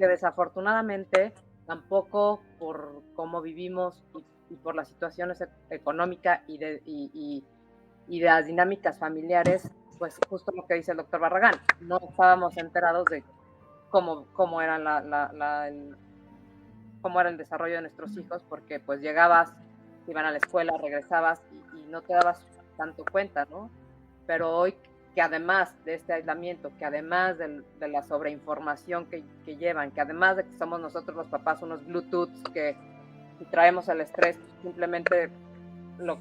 desafortunadamente tampoco por cómo vivimos y por las situaciones económicas y de las dinámicas familiares, pues justo lo que dice el doctor Barragán, no estábamos enterados de cómo era cómo era el desarrollo de nuestros hijos, porque pues llegabas, iban a la escuela, regresabas y no te dabas tanto cuenta, ¿no? Pero hoy, que además de este aislamiento, que además de la sobreinformación que llevan, que además de que somos nosotros los papás unos Bluetooth que si traemos el estrés, simplemente los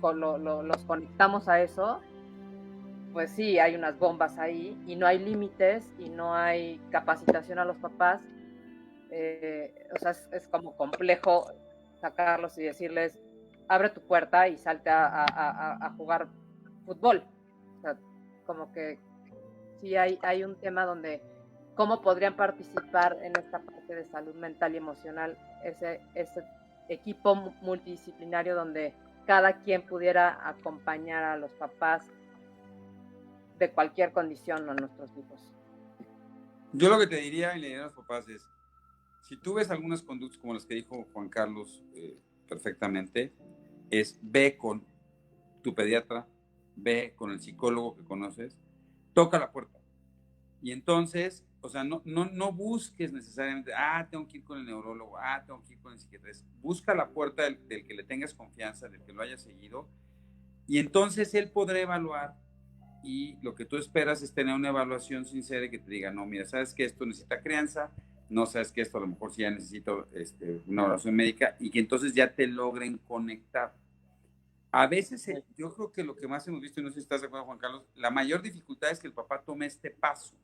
conectamos a eso, pues sí, hay unas bombas ahí y no hay límites y no hay capacitación a los papás. O sea, es como complejo sacarlos y decirles, abre tu puerta y salte a jugar fútbol. O sea, como que sí hay un tema donde cómo podrían participar en esta parte de salud mental y emocional ese equipo multidisciplinario donde cada quien pudiera acompañar a los papás de cualquier condición a nuestros hijos. Yo lo que te diría y le diría a los papás es, si tú ves algunas conductas como las que dijo Juan Carlos perfectamente, es ve con tu pediatra, ve con el psicólogo que conoces, toca la puerta. Y entonces, o sea, no busques necesariamente, tengo que ir con el neurólogo, tengo que ir con el psiquiatra. Busca la puerta del que le tengas confianza, del que lo haya seguido, y entonces él podrá evaluar, y lo que tú esperas es tener una evaluación sincera y que te diga, no, mira, sabes que esto necesita crianza, no sabes que esto a lo mejor sí ya necesito una evaluación médica, y que entonces ya te logren conectar. A veces yo creo que lo que más hemos visto, y no sé si estás de acuerdo, Juan Carlos, la mayor dificultad es que el papá tome este paso,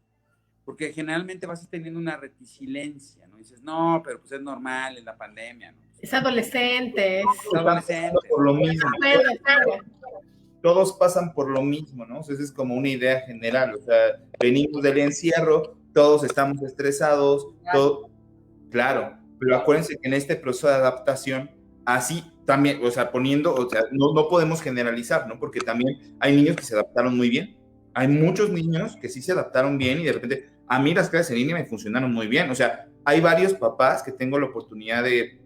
porque generalmente vas teniendo una reticiencia, ¿no? Dices, no, pero pues es normal, es la pandemia, ¿no? Es adolescente. Es adolescente. Por lo mismo. Todos pasan por lo mismo, ¿no? O sea, esa es como una idea general, o sea, venimos del encierro, todos estamos estresados, claro, pero acuérdense que en este proceso de adaptación, así también, o sea, no podemos generalizar, ¿no? Porque también hay niños que se adaptaron muy bien, hay muchos niños que sí se adaptaron bien y de repente, a mí las clases en línea me funcionaron muy bien, o sea, hay varios papás que tengo la oportunidad de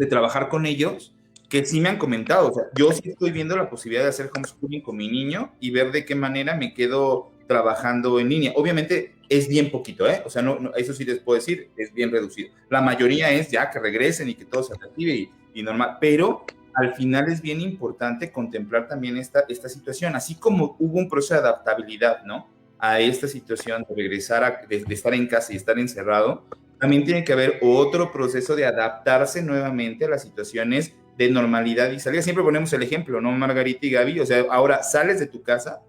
trabajar con ellos, que sí me han comentado, o sea, yo sí estoy viendo la posibilidad de hacer homeschooling con mi niño y ver de qué manera me quedo trabajando en línea. Obviamente es bien poquito, ¿eh? O sea, no, eso sí les puedo decir, es bien reducido. La mayoría es ya que regresen y que todo se reactive y normal, pero al final es bien importante contemplar también esta situación, así como hubo un proceso de adaptabilidad, ¿no? A esta situación de regresar, de estar en casa y estar encerrado, también tiene que haber otro proceso de adaptarse nuevamente a las situaciones de normalidad y salida. Siempre ponemos el ejemplo, ¿no, Margarita y Gaby? O sea, ahora sales de tu casa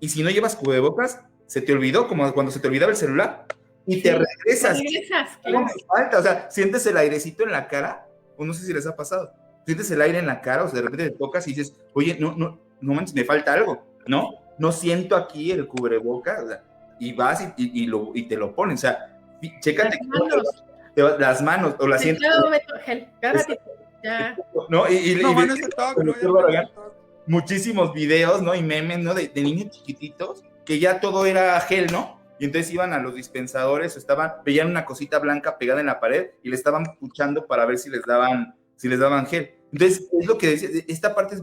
y si no llevas cubrebocas, se te olvidó, como cuando se te olvidaba el celular, y te regresas. Claro. O sea, sientes el airecito en la cara, o no sé si les ha pasado, sientes el aire en la cara, o sea, de repente te tocas y dices, oye, no manches, me falta algo, no siento aquí el cubrebocas, o sea, y vas y te lo pones, o sea, chécate las manos, o la sientes. Ya. ¿No? Bueno, ese toque, muchísimos videos, ¿no? Y memes, ¿no? De niños chiquititos, que ya todo era gel, ¿no? Y entonces iban a los dispensadores, veían una cosita blanca pegada en la pared y le estaban puchando para ver si les daban gel. Entonces, es lo que decía, esta parte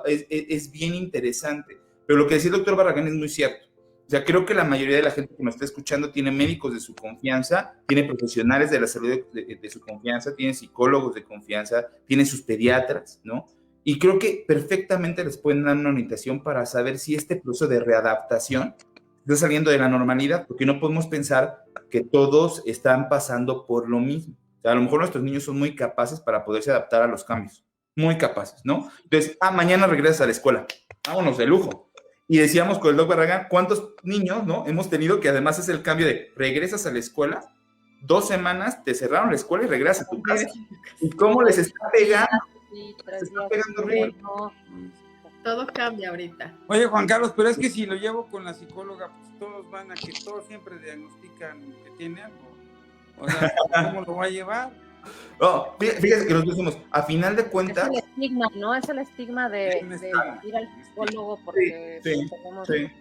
es bien interesante, pero lo que decía el doctor Barragán es muy cierto. O sea, creo que la mayoría de la gente que nos está escuchando tiene médicos de su confianza, tiene profesionales de la salud de su confianza, tiene psicólogos de confianza, tiene sus pediatras, ¿no? Y creo que perfectamente les pueden dar una orientación para saber si este proceso de readaptación está saliendo de la normalidad, porque no podemos pensar que todos están pasando por lo mismo. O sea, a lo mejor nuestros niños son muy capaces para poderse adaptar a los cambios, muy capaces, ¿no? Entonces, mañana regresas a la escuela, vámonos de lujo. Y decíamos con el doctor Barragán, ¿cuántos niños, no? Hemos tenido que además es el cambio de regresas a la escuela, 2 semanas te cerraron la escuela y regresas a tu casa. ¿Y cómo les está pegando? Sí, se está pegando horrible. Todo cambia ahorita. Oye, Juan Carlos, pero es que si lo llevo con la psicóloga, pues todos van a que todos siempre diagnostican que tiene algo. O sea, ¿cómo lo voy a llevar? Oh, fíjate que nosotros decimos, a final de cuentas... Es el estigma, ¿no? Es el estigma de ir al psicólogo porque sí.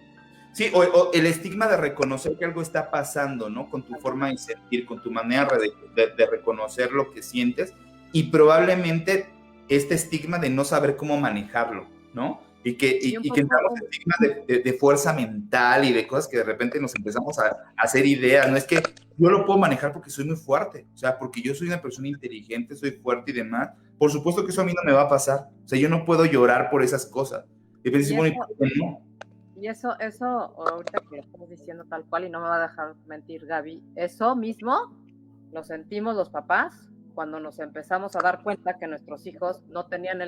Sí, o el estigma de reconocer que algo está pasando, ¿no? Con tu forma de sentir, con tu manera de reconocer lo que sientes, y probablemente este estigma de no saber cómo manejarlo, ¿no? Y que entramos en estigmas de fuerza mental y de cosas que de repente nos empezamos a hacer ideas, ¿no? Es que yo lo puedo manejar porque soy muy fuerte, o sea, porque yo soy una persona inteligente, soy fuerte y demás. Por supuesto que eso a mí no me va a pasar, o sea, yo no puedo llorar por esas cosas. Y pensé, bueno, no. Y eso, ahorita que lo estamos diciendo tal cual, y no me va a dejar mentir Gaby, eso mismo lo sentimos los papás cuando nos empezamos a dar cuenta que nuestros hijos no tenían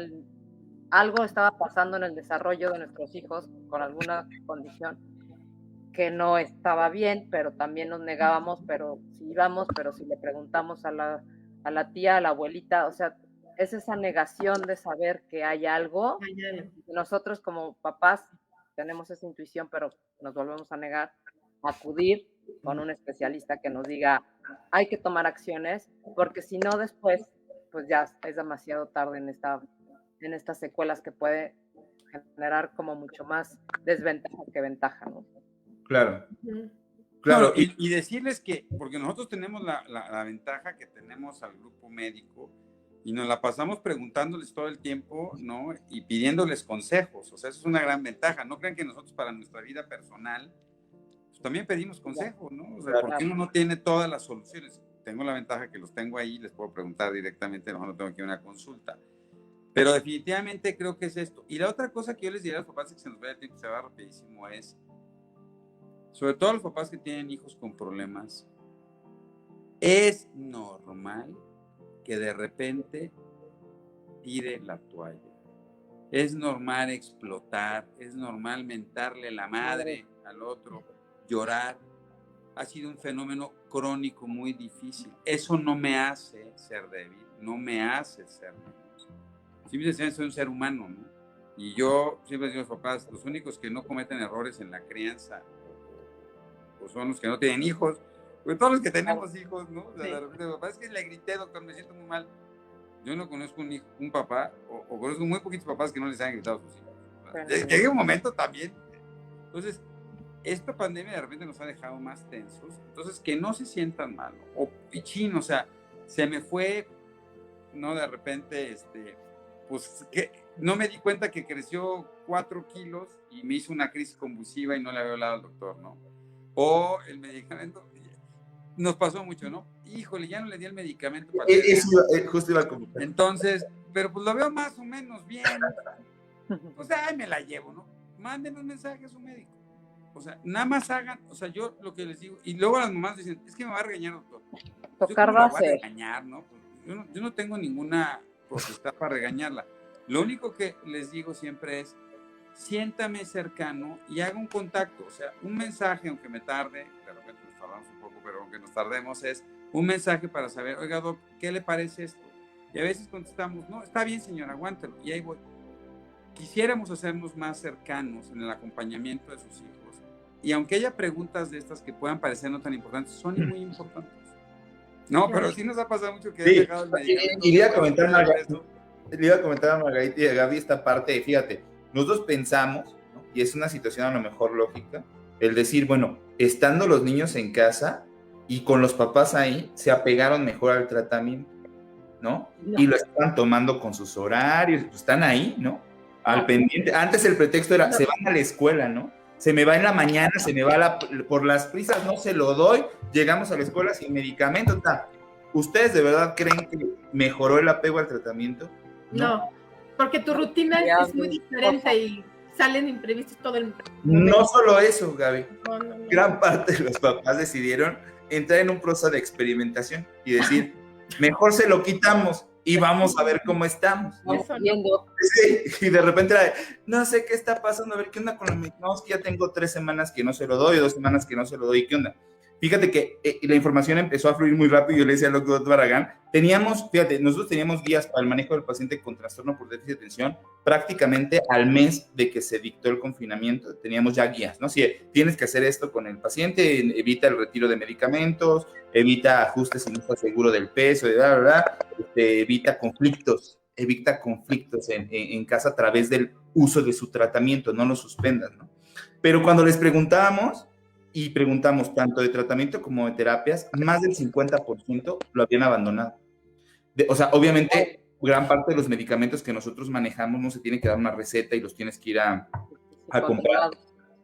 algo estaba pasando en el desarrollo de nuestros hijos con alguna condición que no estaba bien, pero también nos negábamos, pero si íbamos, pero si le preguntamos a la tía, a la abuelita, o sea, es esa negación de saber que hay algo. Nosotros como papás tenemos esa intuición, pero nos volvemos a negar, a acudir con un especialista que nos diga, hay que tomar acciones, porque si no después, pues ya es demasiado tarde en estas secuelas que puede generar como mucho más desventaja que ventaja, ¿no? Claro. Claro, y decirles que, porque nosotros tenemos la ventaja que tenemos al grupo médico y nos la pasamos preguntándoles todo el tiempo, ¿no? Y pidiéndoles consejos, o sea, eso es una gran ventaja. No crean que nosotros para nuestra vida personal, pues también pedimos consejos, ¿no? O sea, porque uno no tiene todas las soluciones. Tengo la ventaja que los tengo ahí, les puedo preguntar directamente, no tengo que ir a una consulta. Pero definitivamente creo que es esto. Y la otra cosa que yo les diría a los papás, que se nos vaya el tiempo, se va rapidísimo, es, sobre todo a los papás que tienen hijos con problemas, es normal que de repente tire la toalla. Es normal explotar, es normal mentarle la madre al otro, llorar. Ha sido un fenómeno crónico muy difícil. Eso no me hace ser débil, no me hace ser menos. Simplemente soy un ser humano, ¿no? Y yo siempre digo a los papás, los únicos que no cometen errores en la crianza pues son los que no tienen hijos. Porque todos los que tenemos hijos, ¿no? O sea, de repente, papá, es que le grité, doctor, me siento muy mal. Yo no conozco un papá, o conozco muy poquitos papás que no les hayan gritado a sus hijos. O sea, llega un momento también. Entonces, esta pandemia de repente nos ha dejado más tensos. Entonces, que no se sientan mal. O pichín, o sea, se me fue, ¿no? De repente, pues, que no me di cuenta que creció 4 kilos y me hizo una crisis convulsiva y no le había hablado al doctor, ¿no? O el medicamento, nos pasó mucho, ¿no? Híjole, ya no le di el medicamento para justo iba a comentar. Entonces, pero pues lo veo más o menos bien. Pues ahí me la llevo, ¿no? Manden un mensaje a su médico. O sea, nada más hagan, o sea, yo lo que les digo, y luego las mamás dicen, es que me va a regañar, doctor. Tocar base. Me va a regañar, ¿no? Pues yo no tengo ninguna potestad para regañarla. Lo único que les digo siempre es, siéntame cercano y haga un contacto, o sea, un mensaje, aunque me tarde, de repente nos tardamos un poco, pero aunque nos tardemos, es un mensaje para saber, oiga, doc, ¿qué le parece esto? Y a veces contestamos, no, está bien, señor, aguántalo, y ahí voy. Quisiéramos hacernos más cercanos en el acompañamiento de sus hijos, y aunque haya preguntas de estas que puedan parecer no tan importantes, son muy importantes. No, pero sí nos ha pasado mucho que he dejado el medicamento. Y le iba a comentar a Margarita y a Gaby esta parte, fíjate, nosotros pensamos, ¿no? Y es una situación a lo mejor lógica, el decir, bueno, estando los niños en casa y con los papás ahí, se apegaron mejor al tratamiento, ¿no? Y lo están tomando con sus horarios, pues están ahí, ¿no? Al pendiente. Antes el pretexto era, se van a la escuela, ¿no? Se me va en la mañana, se me va por las prisas, no se lo doy, llegamos a la escuela sin medicamento, tal. ¿Ustedes de verdad creen que mejoró el apego al tratamiento? No, porque tu rutina es muy diferente y salen imprevistos todo el momento. No solo eso, Gaby. No. Gran parte de los papás decidieron entrar en un proceso de experimentación y decir, mejor se lo quitamos y vamos a ver cómo estamos. Sí, y de repente era, no sé qué está pasando, a ver qué onda con los medicamentos, que ya tengo 3 semanas que no se lo doy, 2 semanas que no se lo doy, ¿qué onda? Fíjate que la información empezó a fluir muy rápido. Yo le decía al doctor Barragán, nosotros teníamos guías para el manejo del paciente con trastorno por déficit de atención prácticamente al mes de que se dictó el confinamiento. Teníamos ya guías, ¿no? Si tienes que hacer esto con el paciente, evita el retiro de medicamentos, evita ajustes si no estás seguro del peso, evita conflictos en casa a través del uso de su tratamiento, no lo suspendas, ¿no? Pero cuando les preguntábamos, y preguntamos tanto de tratamiento como de terapias, más del 50% lo habían abandonado. O sea, obviamente, gran parte de los medicamentos que nosotros manejamos no se tiene que dar una receta y los tienes que ir a comprar.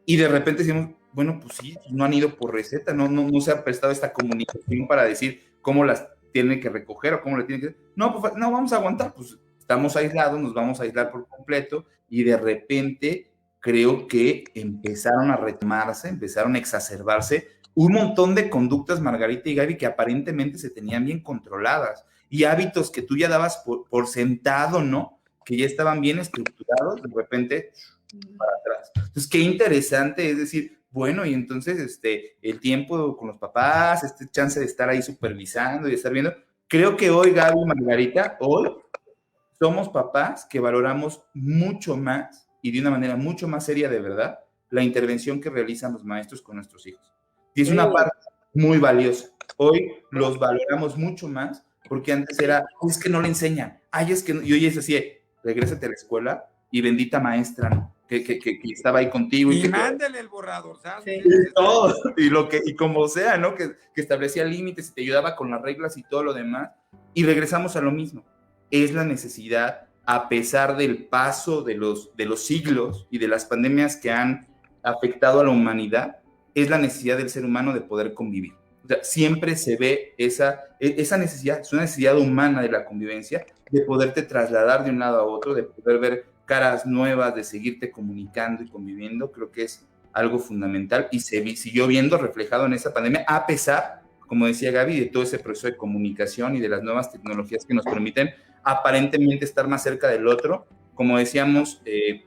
Y de repente decimos, bueno, pues sí, no han ido por receta, no se ha prestado esta comunicación para decir cómo las tienen que recoger o cómo le tienen que... No, pues no, vamos a aguantar, pues estamos aislados, nos vamos a aislar por completo y de repente creo que empezaron a retomarse, empezaron a exacerbarse un montón de conductas, Margarita y Gaby, que aparentemente se tenían bien controladas y hábitos que tú ya dabas por sentado, ¿no? Que ya estaban bien estructurados, de repente para atrás. Entonces, qué interesante, es decir, bueno, y entonces el tiempo con los papás, chance de estar ahí supervisando y de estar viendo. Creo que hoy, Gaby y Margarita, hoy somos papás que valoramos mucho más y de una manera mucho más seria de verdad la intervención que realizan los maestros con nuestros hijos. Y es una parte muy valiosa. Hoy los valoramos mucho más porque antes era, es que no le enseñan. Ay, es que no. Y hoy es así, regrésate a la escuela y bendita maestra, ¿no? Que estaba ahí contigo. Y mándale el borrador, ¿sabes? Sí. Todo, y como sea, ¿no? Que establecía límites y te ayudaba con las reglas y todo lo demás. Y regresamos a lo mismo. Es la necesidad, a pesar del paso de los siglos y de las pandemias que han afectado a la humanidad, es la necesidad del ser humano de poder convivir. O sea, siempre se ve esa necesidad, es una necesidad humana de la convivencia, de poderte trasladar de un lado a otro, de poder ver caras nuevas, de seguirte comunicando y conviviendo. Creo que es algo fundamental y se siguió viendo reflejado en esa pandemia, a pesar, como decía Gaby, de todo ese proceso de comunicación y de las nuevas tecnologías que nos permiten aparentemente estar más cerca del otro. Como decíamos,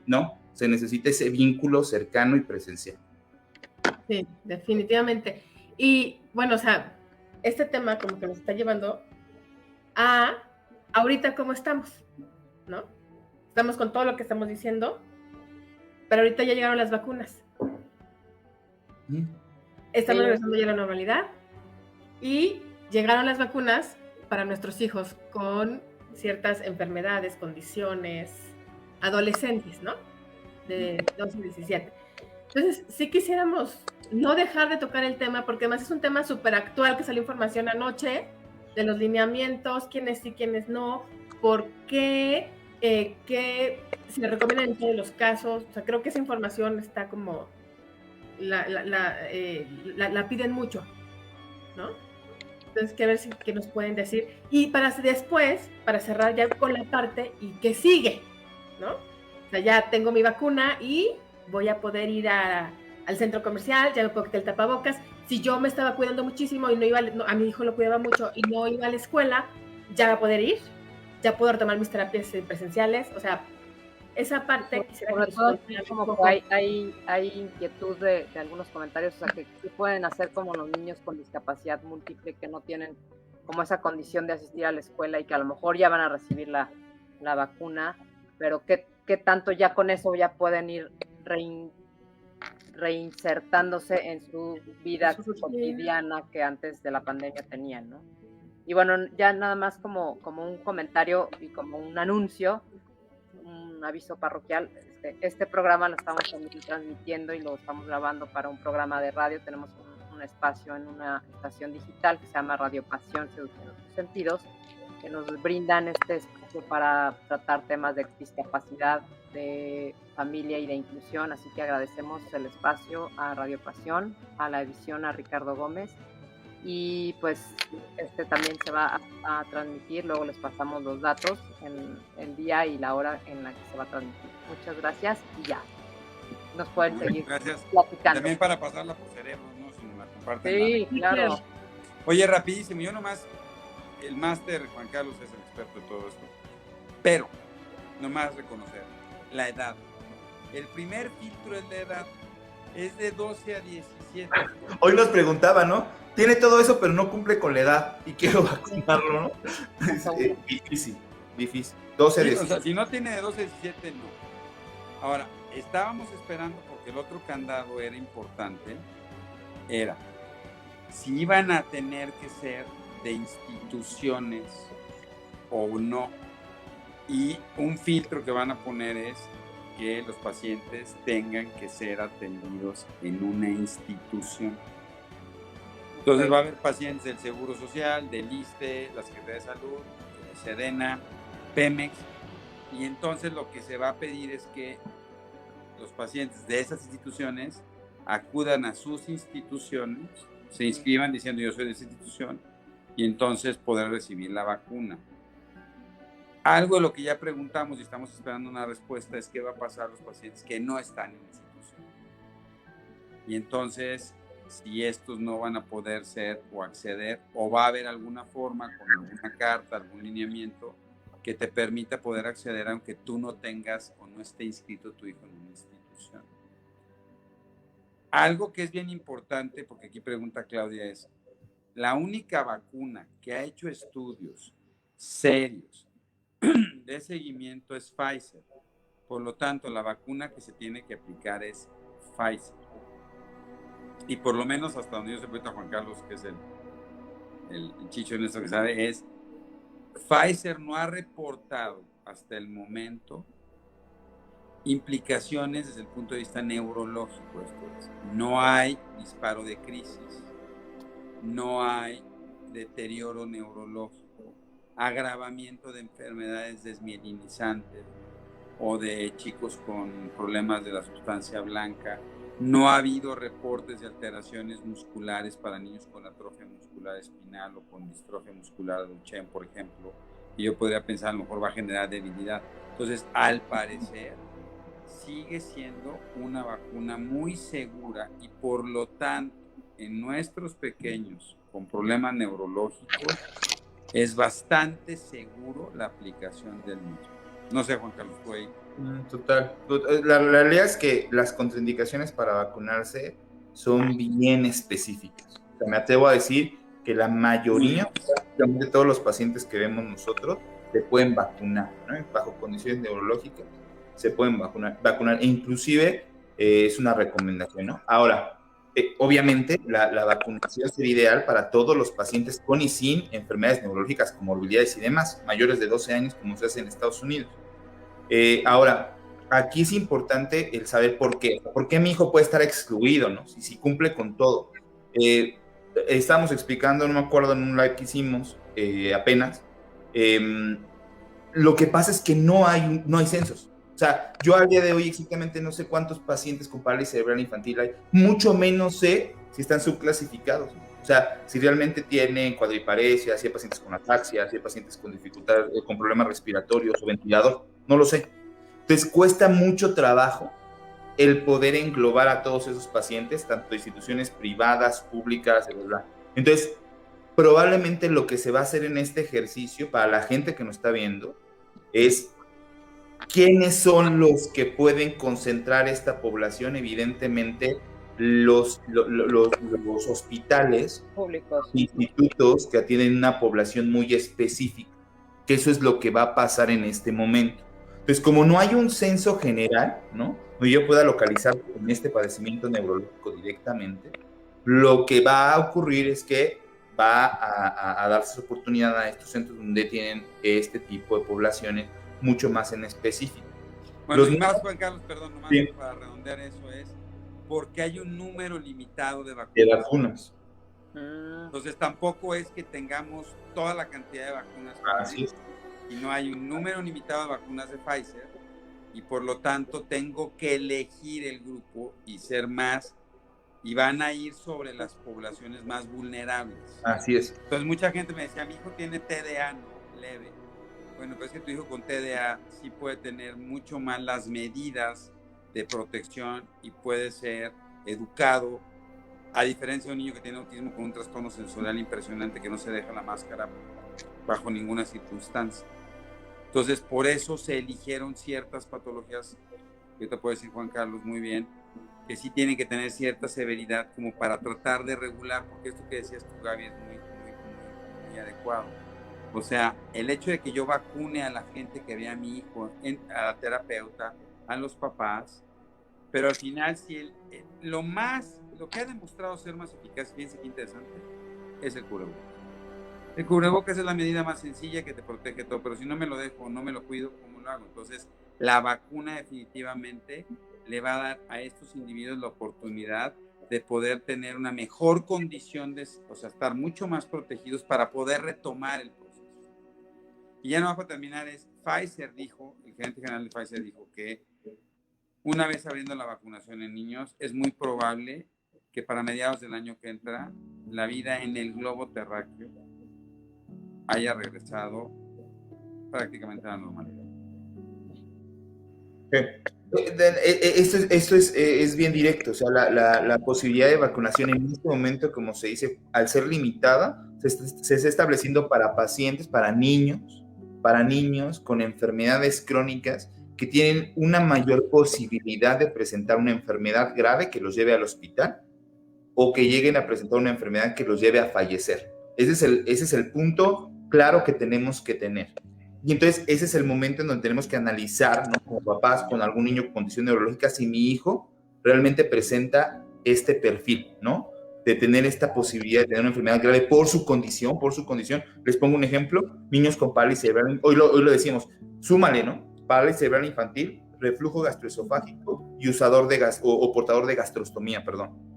no, se necesita ese vínculo cercano y presencial. Sí, definitivamente. Y bueno, o sea, este tema como que nos está llevando a ahorita cómo estamos, ¿no? Estamos con todo lo que estamos diciendo, pero ahorita ya llegaron las vacunas. Estamos regresando ya a la normalidad y llegaron las vacunas para nuestros hijos con ciertas enfermedades, condiciones, adolescentes, ¿no? De 12 y 17. Entonces, sí quisiéramos no dejar de tocar el tema, porque además es un tema súper actual que salió información anoche de los lineamientos, quiénes sí, quiénes no, por qué, qué se recomienda en todos los casos. O sea, creo que esa información está como, la piden mucho, ¿no? Entonces, que ver qué nos pueden decir. Y para después, para cerrar ya con la parte, ¿y qué sigue? ¿No? O sea, ya tengo mi vacuna y voy a poder ir al centro comercial, ya me puedo quitar el tapabocas. Si yo me estaba cuidando muchísimo y no iba, a mi hijo lo cuidaba mucho y no iba a la escuela, ya va a poder ir, ya puedo retomar mis terapias presenciales. O sea, esa parte quisiera sobre todo como que hay inquietud de algunos comentarios, o sea, que pueden hacer como los niños con discapacidad múltiple que no tienen como esa condición de asistir a la escuela y que a lo mejor ya van a recibir la vacuna, pero qué tanto ya con eso ya pueden ir reinsertándose en su vida cotidiana que antes de la pandemia tenían, ¿no? Y bueno, ya nada más como un comentario y como un anuncio, un aviso parroquial. Este programa lo estamos transmitiendo y lo estamos grabando para un programa de radio. Tenemos un espacio en una estación digital que se llama Radio Pasión, Seduciendo tus Sentidos, que nos brindan este espacio para tratar temas de discapacidad, de familia y de inclusión. Así que agradecemos el espacio a Radio Pasión, a la edición a Ricardo Gómez. Y pues también se va a transmitir, luego les pasamos los datos, en el día y la hora en la que se va a transmitir. Muchas gracias y ya, nos pueden seguir platicando. También para pasarla por cerebro, ¿no? Si nos la comparten. Sí, claro. Oye, rapidísimo, yo nomás, el máster Juan Carlos es el experto de todo esto, pero nomás reconocer la edad. El primer filtro es la edad, es de 12 a 17. Hoy nos preguntaba, ¿no? Tiene todo eso, pero no cumple con la edad y quiero vacunarlo, ¿no? Difícil. 12 a 17. O sea, si no tiene de 12 a 17, no. Ahora, estábamos esperando, porque el otro candado era importante, era si iban a tener que ser de instituciones o no. Y un filtro que van a poner es que los pacientes tengan que ser atendidos en una institución. Entonces va a haber pacientes del Seguro Social, del ISSSTE, la Secretaría de Salud, Sedena, Pemex, y entonces lo que se va a pedir es que los pacientes de esas instituciones acudan a sus instituciones, se inscriban diciendo yo soy de esa institución, y entonces poder recibir la vacuna. Algo de lo que ya preguntamos y estamos esperando una respuesta es qué va a pasar a los pacientes que no están en la institución. Y entonces, si estos no van a poder ser o acceder, o va a haber alguna forma con alguna carta, algún lineamiento que te permita poder acceder aunque tú no tengas o no esté inscrito tu hijo en una institución. Algo que es bien importante, porque aquí pregunta Claudia, es la única vacuna que ha hecho estudios serios de seguimiento es Pfizer. Por lo tanto, la vacuna que se tiene que aplicar es Pfizer. Y por lo menos hasta donde yo se cuenta Juan Carlos, que es el chicho en esto que sabe, es Pfizer no ha reportado hasta el momento implicaciones desde el punto de vista neurológico. Esto es, no hay disparo de crisis, no hay deterioro neurológico, agravamiento de enfermedades desmielinizantes o de chicos con problemas de la sustancia blanca. No ha habido reportes de alteraciones musculares para niños con atrofia muscular espinal o con distrofia muscular de Duchenne, por ejemplo. Y yo podría pensar, a lo mejor va a generar debilidad. Entonces, al parecer, sigue siendo una vacuna muy segura y por lo tanto, en nuestros pequeños con problemas neurológicos, es bastante seguro la aplicación del mismo. No sé, Juan Carlos, tú ahí. Total. La realidad es que las contraindicaciones para vacunarse son bien específicas. O sea, me atrevo a decir que la mayoría, de todos los pacientes que vemos nosotros, se pueden vacunar, ¿no? Bajo condiciones neurológicas, se pueden vacunar e inclusive es una recomendación, ¿no? Ahora, obviamente la vacunación sería ideal para todos los pacientes con y sin enfermedades neurológicas, comorbilidades y demás, mayores de 12 años, como se hace en Estados Unidos. Ahora, aquí es importante el saber por qué mi hijo puede estar excluido, ¿no? Si cumple con todo. Estábamos explicando, no me acuerdo, en un live que hicimos apenas, lo que pasa es que no hay censos. O sea, yo al día de hoy exactamente no sé cuántos pacientes con parálisis cerebral infantil hay, mucho menos sé si están subclasificados. O sea, si realmente tienen cuadriparesia, si hay pacientes con ataxia, si hay pacientes con dificultad, con problemas respiratorios o ventilador, no lo sé. Entonces cuesta mucho trabajo el poder englobar a todos esos pacientes, tanto instituciones privadas, públicas, etc. Entonces, probablemente lo que se va a hacer en este ejercicio para la gente que nos está viendo es quiénes son los que pueden concentrar esta población. Evidentemente, los hospitales públicos, institutos que atienden una población muy específica, que eso es lo que va a pasar en este momento. Entonces, como no hay un censo general, ¿no? Donde yo pueda localizar en este padecimiento neurológico directamente, lo que va a ocurrir es que va a darse oportunidad a estos centros donde tienen este tipo de poblaciones mucho más en específico. Bueno, y más, Juan Carlos, perdón, nomás sí, para redondear eso, es porque hay un número limitado de vacunas. De vacunas. Entonces tampoco es que tengamos toda la cantidad de vacunas para Así es. Y no hay un número limitado de vacunas de Pfizer y por lo tanto tengo que elegir el grupo y ser más, y van a ir sobre las poblaciones más vulnerables. Así es. Entonces mucha gente me decía, mi hijo tiene TDA, ¿no? Leve. Bueno, pues es que tu hijo con TDA sí puede tener mucho más las medidas de protección y puede ser educado, a diferencia de un niño que tiene autismo con un trastorno sensorial impresionante que no se deja la máscara bajo ninguna circunstancia. Entonces, por eso se eligieron ciertas patologías, que te puede decir Juan Carlos muy bien, que sí tienen que tener cierta severidad como para tratar de regular, porque esto que decías tú, Gaby, es muy adecuado. O sea, el hecho de que yo vacune a la gente que ve a mi hijo, a la terapeuta, a los papás, pero al final, si lo que ha demostrado ser más eficaz, fíjense qué interesante, es el cubrebocas. El cubrebocas es la medida más sencilla que te protege todo, pero si no me lo dejo, no me lo cuido, ¿cómo lo hago? Entonces, la vacuna definitivamente le va a dar a estos individuos la oportunidad de poder tener una mejor condición, o sea, estar mucho más protegidos para poder retomar el proceso. Y ya no para terminar, Pfizer dijo, el gerente general de Pfizer dijo que una vez abriendo la vacunación en niños, es muy probable que para mediados del año que entra, la vida en el globo terráqueo haya regresado prácticamente a la normalidad. Esto es bien directo, o sea, la posibilidad de vacunación en este momento, como se dice, al ser limitada, se está estableciendo para pacientes, para niños con enfermedades crónicas que tienen una mayor posibilidad de presentar una enfermedad grave que los lleve al hospital o que lleguen a presentar una enfermedad que los lleve a fallecer. Ese es el punto claro que tenemos que tener. Y entonces ese es el momento en donde tenemos que analizar, ¿no? Como papás con algún niño con condición neurológica, si mi hijo realmente presenta este perfil, ¿no? De tener esta posibilidad de tener una enfermedad grave por su condición. Les pongo un ejemplo, niños con parálisis cerebral, hoy lo decimos, súmale, ¿no? Parálisis cerebral infantil, reflujo gastroesofágico y usador de gas, o portador de gastrostomía, perdón.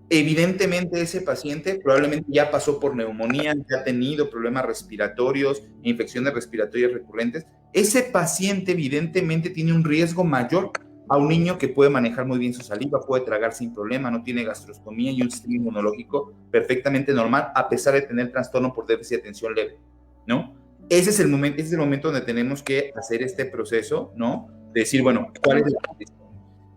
Evidentemente ese paciente probablemente ya pasó por neumonía, ya ha tenido problemas respiratorios, infecciones respiratorias recurrentes. Ese paciente evidentemente tiene un riesgo mayor a un niño que puede manejar muy bien su saliva, puede tragar sin problema, no tiene gastrostomía y un sistema inmunológico perfectamente normal, a pesar de tener trastorno por déficit de atención leve, ¿no? Ese es el momento donde tenemos que hacer este proceso, ¿no? De decir, bueno, ¿cuál es la condición?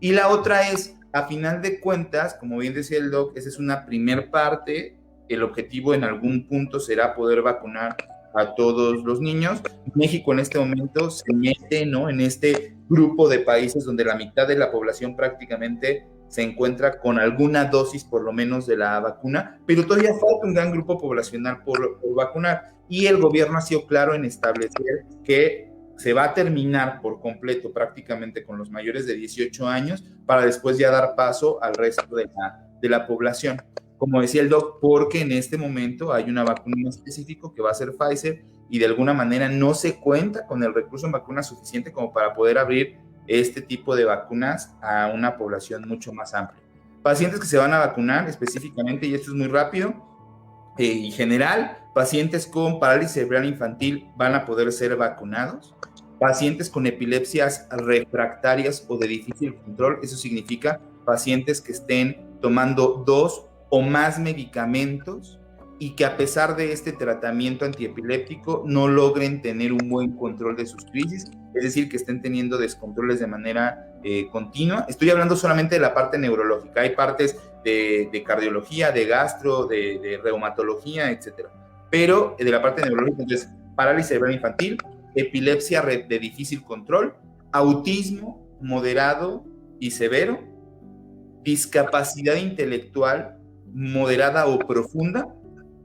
Y la otra es, a final de cuentas, como bien decía el doc, esa es una primer parte. El objetivo en algún punto será poder vacunar a todos los niños. México en este momento se mete, ¿no?, en este grupo de países donde la mitad de la población prácticamente se encuentra con alguna dosis por lo menos de la vacuna, pero todavía falta un gran grupo poblacional por vacunar. Y el gobierno ha sido claro en establecer que se va a terminar por completo prácticamente con los mayores de 18 años para después ya dar paso al resto de la población. Como decía el doc, porque en este momento hay una vacuna específica que va a ser Pfizer y de alguna manera no se cuenta con el recurso en vacunas suficiente como para poder abrir este tipo de vacunas a una población mucho más amplia. Pacientes que se van a vacunar específicamente, y esto es muy rápido, y general, pacientes con parálisis cerebral infantil van a poder ser vacunados. Pacientes con epilepsias refractarias o de difícil control, eso significa pacientes que estén tomando 2 o más medicamentos y que a pesar de este tratamiento antiepiléptico no logren tener un buen control de sus crisis, es decir, que estén teniendo descontroles de manera continua. Estoy hablando solamente de la parte neurológica, hay partes de cardiología, de gastro, de reumatología, etcétera. Pero de la parte neurológica, entonces, parálisis cerebral infantil, epilepsia de difícil control, autismo moderado y severo, discapacidad intelectual moderada o profunda,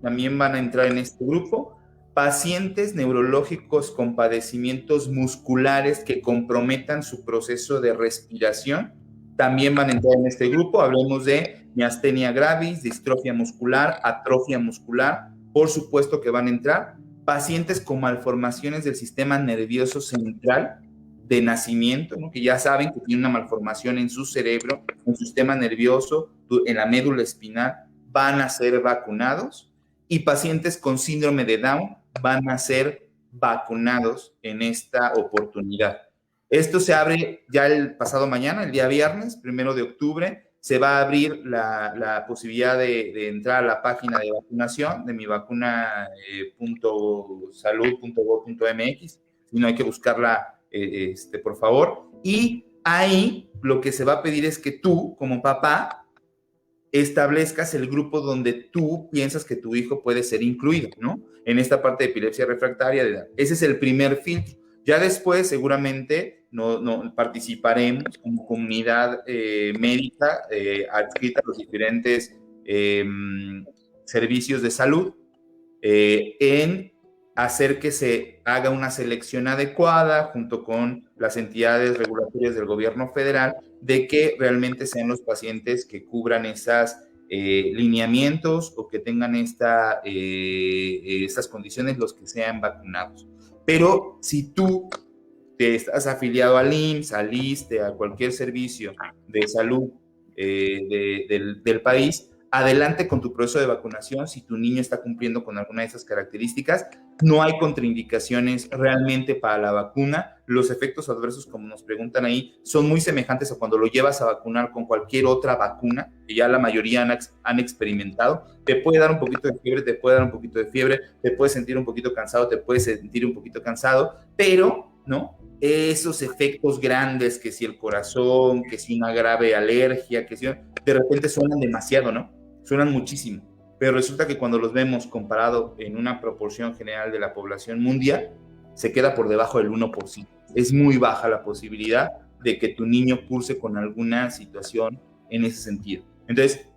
también van a entrar en este grupo, pacientes neurológicos con padecimientos musculares que comprometan su proceso de respiración, también van a entrar en este grupo. Hablemos de miastenia gravis, distrofia muscular, atrofia muscular, por supuesto que van a entrar. Pacientes con malformaciones del sistema nervioso central de nacimiento, ¿no?, que ya saben que tienen una malformación en su cerebro, en su sistema nervioso, en la médula espinal, van a ser vacunados. Y pacientes con síndrome de Down van a ser vacunados en esta oportunidad. Esto se abre ya el pasado mañana, el día viernes, 1 de octubre, se va a abrir la posibilidad de entrar a la página de vacunación de mivacuna.salud.gov.mx, si no hay que buscarla, por favor. Y ahí lo que se va a pedir es que tú, como papá, establezcas el grupo donde tú piensas que tu hijo puede ser incluido, ¿no? En esta parte de epilepsia refractaria de edad. Ese es el primer filtro. Ya después, seguramente, no participaremos como comunidad médica adscrita a los diferentes servicios de salud en hacer que se haga una selección adecuada junto con las entidades regulatorias del gobierno federal de que realmente sean los pacientes que cubran esas lineamientos o que tengan estas condiciones los que sean vacunados. Pero si tú te estás afiliado al IMSS, al ISSSTE, a cualquier servicio de salud del país, adelante con tu proceso de vacunación si tu niño está cumpliendo con alguna de esas características. No hay contraindicaciones realmente para la vacuna. Los efectos adversos, como nos preguntan ahí, son muy semejantes a cuando lo llevas a vacunar con cualquier otra vacuna, que ya la mayoría han experimentado. Te puede dar un poquito de fiebre, te puede dar un poquito de fiebre, te puedes sentir un poquito cansado, te puedes sentir un poquito cansado, pero, ¿no? Esos efectos grandes, que si el corazón, que si una grave alergia, que si de repente suenan demasiado, ¿no? Suenan muchísimo, pero resulta que cuando los vemos comparado en una proporción general de la población mundial, se queda por debajo del 1%. Es muy baja la posibilidad de que tu niño curse con alguna situación en ese sentido. Entonces,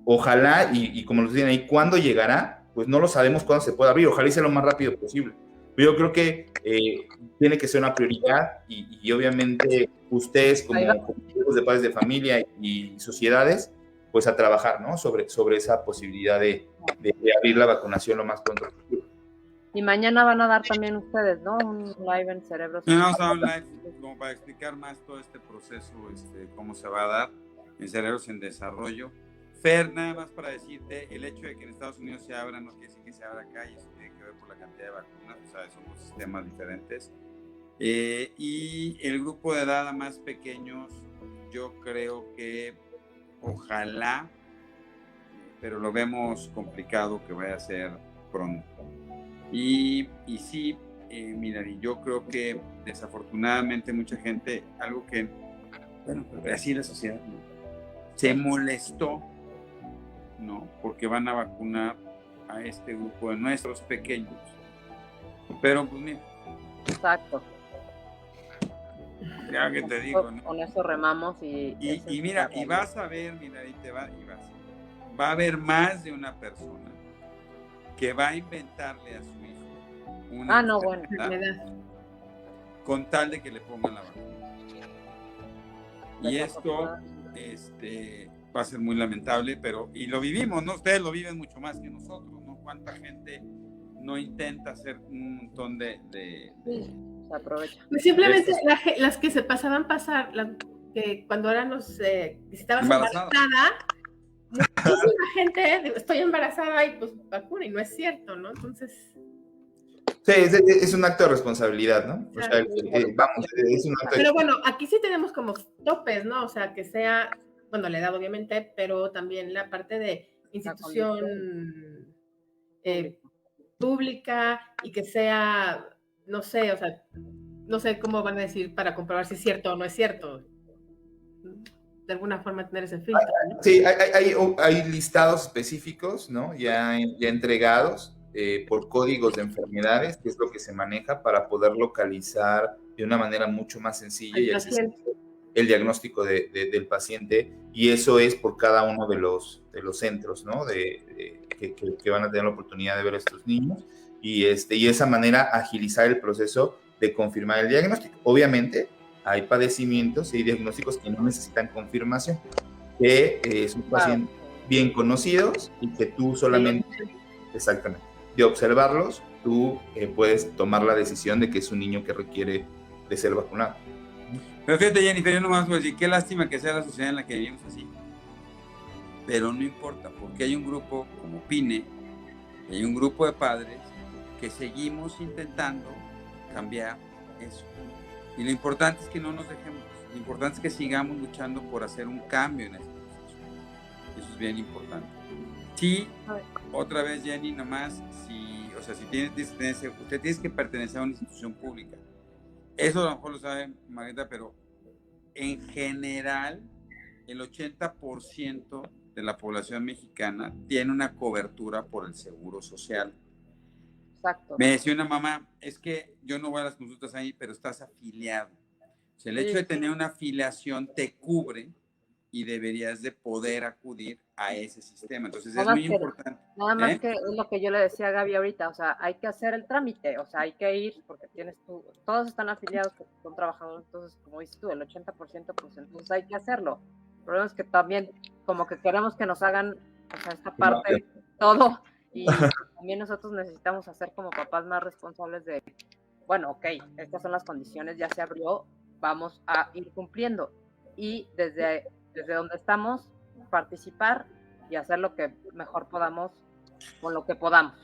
ojalá, y como nos dicen ahí, ¿cuándo llegará? Pues no lo sabemos cuándo se puede abrir, ojalá y sea lo más rápido posible. Pero yo creo que tiene que ser una prioridad y obviamente ustedes como grupos de padres de familia y sociedades, pues a trabajar, ¿no? Sobre esa posibilidad de abrir la vacunación lo más pronto posible. Y mañana van a dar también ustedes, ¿no? Un live en Cerebros. Vamos a dar un live como para explicar más todo este proceso, cómo se va a dar en Cerebros en Desarrollo. Fer, nada más para decirte, el hecho de que en Estados Unidos se abra no quiere decir que se abra acá, y eso tiene que ver por la cantidad de vacunas, o sea, son dos sistemas diferentes. Y el grupo de edad a más pequeños, yo creo que ojalá, pero lo vemos complicado que vaya a ser pronto. Y sí, mira, yo creo que desafortunadamente mucha gente, algo que, bueno, así la sociedad, ¿no? Se molestó, ¿no? Porque van a vacunar a este grupo de nuestros pequeños. Pero pues mira. Exacto. Ya que te digo, ¿no? Con eso remamos y mira, y vas a ver, mira, va a haber más de una persona que va a inventarle a su hijo una enfermedad con tal de que le pongan la vacuna. Y esto va a ser muy lamentable, pero, y lo vivimos, ¿no? Ustedes lo viven mucho más que nosotros, ¿no? ¿Cuánta gente no intenta hacer un montón de se aprovecha? Pues simplemente las que se pasaban que cuando ahora nos visitabas embarazada, muchísima gente, estoy embarazada y pues vacuna, y no es cierto, ¿no? Entonces... Sí, es un acto de responsabilidad, ¿no? O sea, vamos, es un acto de... Pero bueno, aquí sí tenemos como topes, ¿no? O sea, que sea, bueno, la edad obviamente, pero también la parte de institución pública y que sea, no sé, o sea, no sé cómo van a decir para comprobar si es cierto o no es cierto. De alguna forma tener ese filtro, ¿no? Sí, hay listados específicos, ¿no? Ya entregados por códigos de enfermedades, que es lo que se maneja para poder localizar de una manera mucho más sencilla y accesible el diagnóstico del paciente, y eso es por cada uno de los centros, ¿no? Que van a tener la oportunidad de ver a estos niños, y de esa manera agilizar el proceso de confirmar el diagnóstico. Obviamente, hay padecimientos y diagnósticos que no necesitan confirmación, que son pacientes bien conocidos y que tú solamente, exactamente, de observarlos, tú puedes tomar la decisión de que es un niño que requiere de ser vacunado. Pero fíjate, Jennifer, yo nomás voy a decir, qué lástima que sea la sociedad en la que vivimos así. Pero no importa, porque hay un grupo como PINE, hay un grupo de padres que seguimos intentando cambiar eso. Y lo importante es que no nos dejemos, lo importante es que sigamos luchando por hacer un cambio en este proceso. Eso es bien importante. Sí, otra vez, Jenny, nomás, usted tiene que pertenecer a una institución pública. Eso a lo mejor lo sabe Margarita, pero en general, el 80% de la población mexicana tiene una cobertura por el Seguro Social. Exacto. Me decía una mamá, es que yo no voy a las consultas ahí, pero estás afiliado. O sea, el hecho de tener una afiliación te cubre y deberías de poder acudir a ese sistema. Entonces es muy importante. Nada más que es lo que yo le decía a Gaby ahorita, o sea, hay que hacer el trámite, o sea, hay que ir, porque todos están afiliados, son trabajadores, entonces, como dices tú, el 80%, pues entonces hay que hacerlo. El problema es que también, como que queremos que nos hagan, o sea, esta parte, todo, y también nosotros necesitamos hacer como papás más responsables de bueno, ok, estas son las condiciones, ya se abrió, vamos a ir cumpliendo. Y desde donde estamos, participar y hacer lo que mejor podamos con lo que podamos.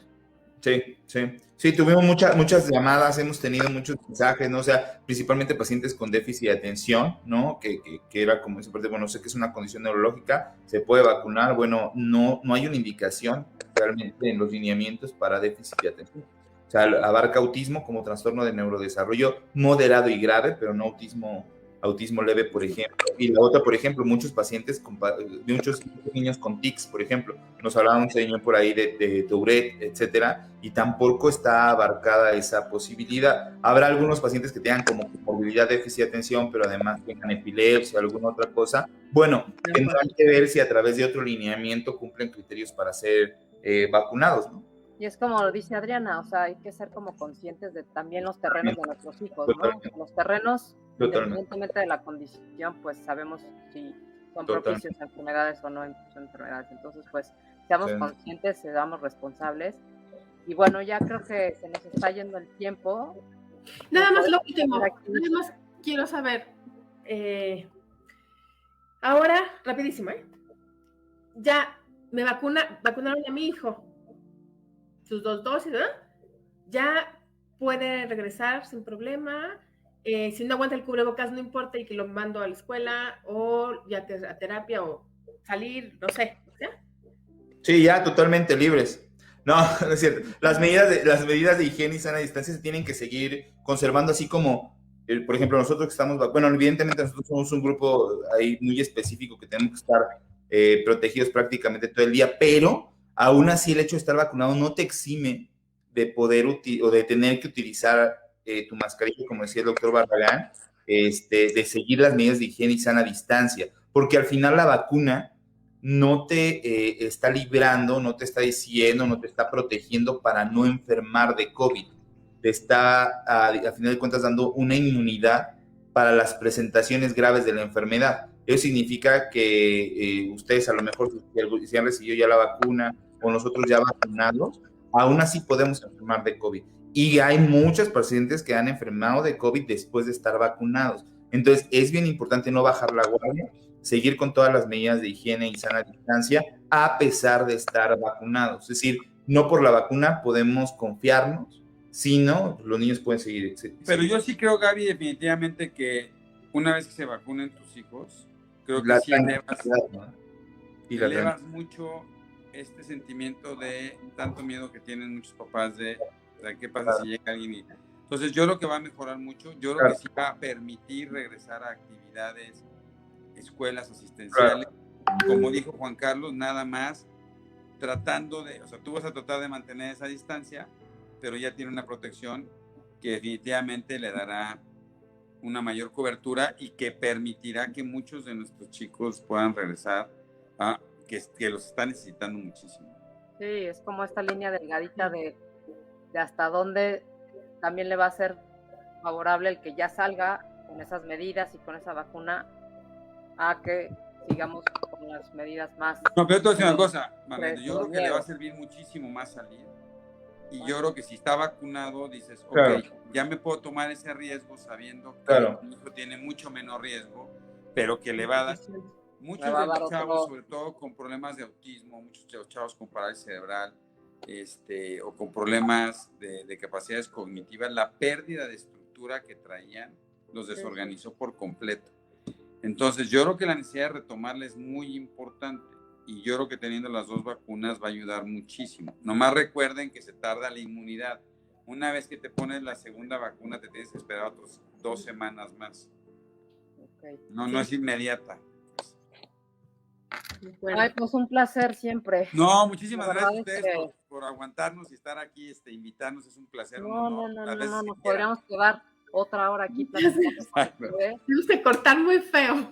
Sí, tuvimos muchas llamadas, hemos tenido muchos mensajes, ¿no? O sea, principalmente pacientes con déficit de atención, ¿no? Que era como esa parte, bueno, sé que es una condición neurológica, se puede vacunar, bueno, no hay una indicación realmente en los lineamientos para déficit de atención. O sea, abarca autismo como trastorno de neurodesarrollo moderado y grave, pero no autismo leve, por ejemplo. Y la otra, por ejemplo, muchos pacientes, muchos niños con tics, por ejemplo. Nos hablaba un señor por ahí de Tourette, etcétera, y tampoco está abarcada esa posibilidad. Habrá algunos pacientes que tengan como comorbilidad de déficit de atención, pero además tengan epilepsia o alguna otra cosa. Bueno, tendrán que ver si a través de otro lineamiento cumplen criterios para ser vacunados, ¿no? Y es como lo dice Adriana, o sea, hay que ser como conscientes de también los terrenos de nuestros hijos, ¿no? Los terrenos, independientemente de la condición, pues sabemos si son propicios a enfermedades o no son enfermedades. Entonces, pues, seamos conscientes, seamos responsables. Y bueno, ya creo que se nos está yendo el tiempo. Nada más lo último, nada más quiero saber, ahora, rapidísimo, ya me vacunaron a mi hijo, sus 2 dosis, ¿verdad? Ya puede regresar sin problema. Si no aguanta el cubrebocas, no importa, y que lo mando a la escuela o ya a terapia o salir, no sé. ¿Sí? Sí, ya totalmente libres. No, no es cierto. Las medidas de higiene y sana distancia se tienen que seguir conservando, así como, por ejemplo, nosotros que estamos, bueno, evidentemente nosotros somos un grupo ahí muy específico que tenemos que estar protegidos prácticamente todo el día, pero aún así el hecho de estar vacunado no te exime de poder o de tener que utilizar tu mascarilla, como decía el doctor Barragán, de seguir las medidas de higiene y sana distancia, porque al final la vacuna no te está librando, no te está diciendo, no te está protegiendo para no enfermar de COVID. Te está, a final de cuentas, dando una inmunidad para las presentaciones graves de la enfermedad. Eso significa que ustedes a lo mejor si han recibido ya la vacuna o nosotros ya vacunados, aún así podemos enfermar de COVID. Y hay muchos pacientes que han enfermado de COVID después de estar vacunados. Entonces, es bien importante no bajar la guardia, seguir con todas las medidas de higiene y sana distancia a pesar de estar vacunados. Es decir, no por la vacuna podemos confiarnos, sino los niños pueden seguir. Pero yo sí creo, Gaby, definitivamente que una vez que se vacunen tus hijos, creo que sí elevas mucho este sentimiento de tanto miedo que tienen muchos papás de qué pasa si llega alguien y... Entonces yo creo que va a mejorar mucho, yo creo que sí va a permitir regresar a actividades, escuelas asistenciales, como dijo Juan Carlos, nada más tratando de, o sea, tú vas a tratar de mantener esa distancia, pero ya tiene una protección que definitivamente le dará una mayor cobertura y que permitirá que muchos de nuestros chicos puedan regresar a que los están necesitando muchísimo. Sí, es como esta línea delgadita de hasta dónde también le va a ser favorable el que ya salga con esas medidas y con esa vacuna a que sigamos con las medidas más... No, pero te voy a decir una cosa, Marlene, yo creo que le va a servir muchísimo más salir. Y yo creo que si está vacunado, dices, ok, ya me puedo tomar ese riesgo sabiendo que mi hijo tiene mucho menor riesgo, pero que le va a dar... Muchos de los chavos, sobre todo con problemas de autismo, muchos de los chavos con parálisis cerebral, o con problemas de capacidades cognitivas, la pérdida de estructura que traían los desorganizó por completo. Entonces, yo creo que la necesidad de retomarla es muy importante y yo creo que teniendo las 2 vacunas va a ayudar muchísimo. Nomás recuerden que se tarda la inmunidad. Una vez que te pones la segunda vacuna, te tienes que esperar otras 2 semanas más. No es inmediata. Bueno. Ay, pues un placer siempre. No, muchísimas gracias a ustedes por aguantarnos y estar aquí, invitarnos, es un placer. No, podríamos quedar otra hora aquí platicando. Tenemos que cortar muy feo.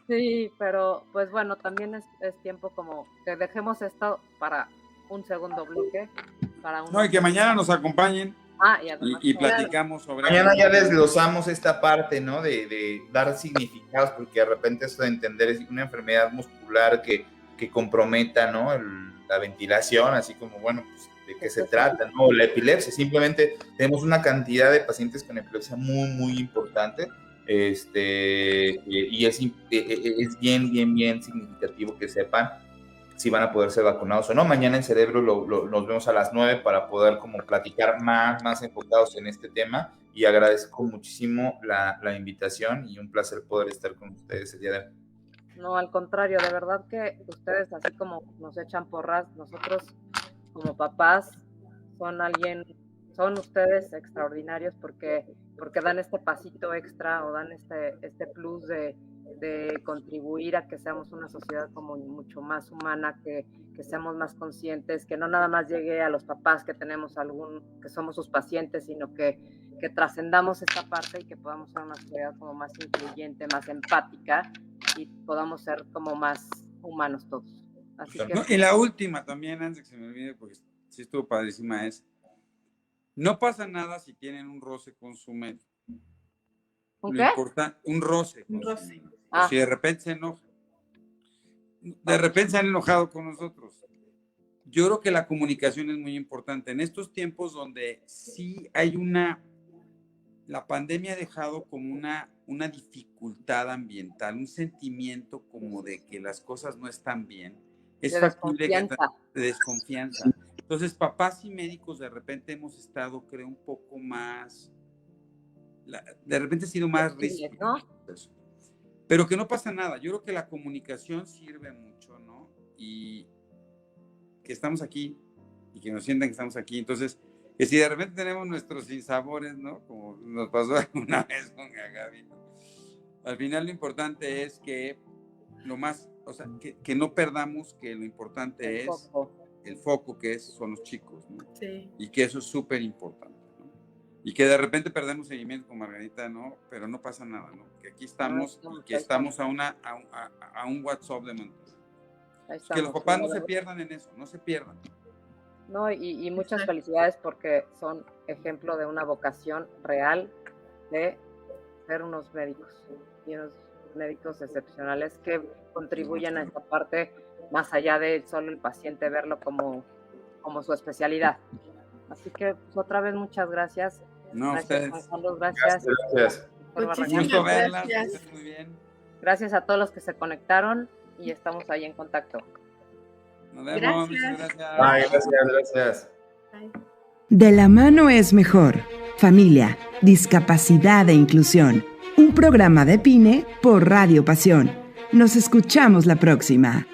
Sí, pero pues bueno, también es tiempo como que dejemos esto para un segundo bloque. Y que mañana nos acompañen. Y platicamos sobre... Mañana ya desglosamos esta parte, ¿no? De dar significados, porque de repente esto de entender es una enfermedad muscular que comprometa, ¿no? La ventilación, así como, bueno, pues de qué se trata, ¿no? La epilepsia, simplemente tenemos una cantidad de pacientes con epilepsia muy, muy importante, y es bien significativo que sepan si van a poder ser vacunados o no. Mañana en Cerebro nos vemos a las 9 para poder como platicar más enfocados en este tema, y agradezco muchísimo la invitación y un placer poder estar con ustedes el día de hoy. No, al contrario, de verdad que ustedes, así como nos echan porras, nosotros como papás son ustedes extraordinarios porque dan este pasito extra o dan este plus de contribuir a que seamos una sociedad como mucho más humana, que seamos más conscientes, que no nada más llegue a los papás que tenemos que somos sus pacientes, sino que trascendamos esta parte y que podamos ser una sociedad como más incluyente, más empática, y podamos ser como más humanos todos. Así que... No, y la última también, antes de que se me olvide, porque sí estuvo padrísima, es: no pasa nada si tienen un roce con su médico. ¿Un qué? Un roce. Un roce. O si de repente se enoja. De repente se han enojado con nosotros. Yo creo que la comunicación es muy importante. En estos tiempos donde sí hay la pandemia ha dejado como una dificultad ambiental, un sentimiento como de que las cosas no están bien. Es factible de desconfianza. Entonces, papás y médicos de repente hemos estado, creo, un poco más, de repente ha sido más rígido, ¿no? Pero que no pasa nada. Yo creo que la comunicación sirve mucho, ¿no? Y que estamos aquí y que nos sientan que estamos aquí. Entonces, que si de repente tenemos nuestros sinsabores, ¿no? Como nos pasó alguna vez con Gaby, ¿no? Al final lo importante es que que no perdamos que lo importante es el foco, que son los chicos, ¿no? Sí. Y que eso es súper importante, ¿no? Y que de repente perdemos seguimiento con Margarita, ¿no? Pero no pasa nada, ¿no? Que aquí estamos, y que estamos a un WhatsApp de montaña. Que los papás no se pierdan en eso, no se pierdan. No, y muchas felicidades, porque son ejemplo de una vocación real de ser unos médicos, y unos médicos excepcionales que contribuyen a esta parte, más allá de solo el paciente verlo como su especialidad. Así que, pues, otra vez, muchas gracias. No, gracias, ustedes. Carlos, gracias. Gracias. Muchísimas Gusto verlas, gracias. muy bien. Gracias a todos los que se conectaron y estamos ahí en contacto. Nos vemos. Gracias. Ay, gracias. Bye. De la mano es mejor. Familia, discapacidad e inclusión. Un programa de PINE por Radio Pasión. Nos escuchamos la próxima.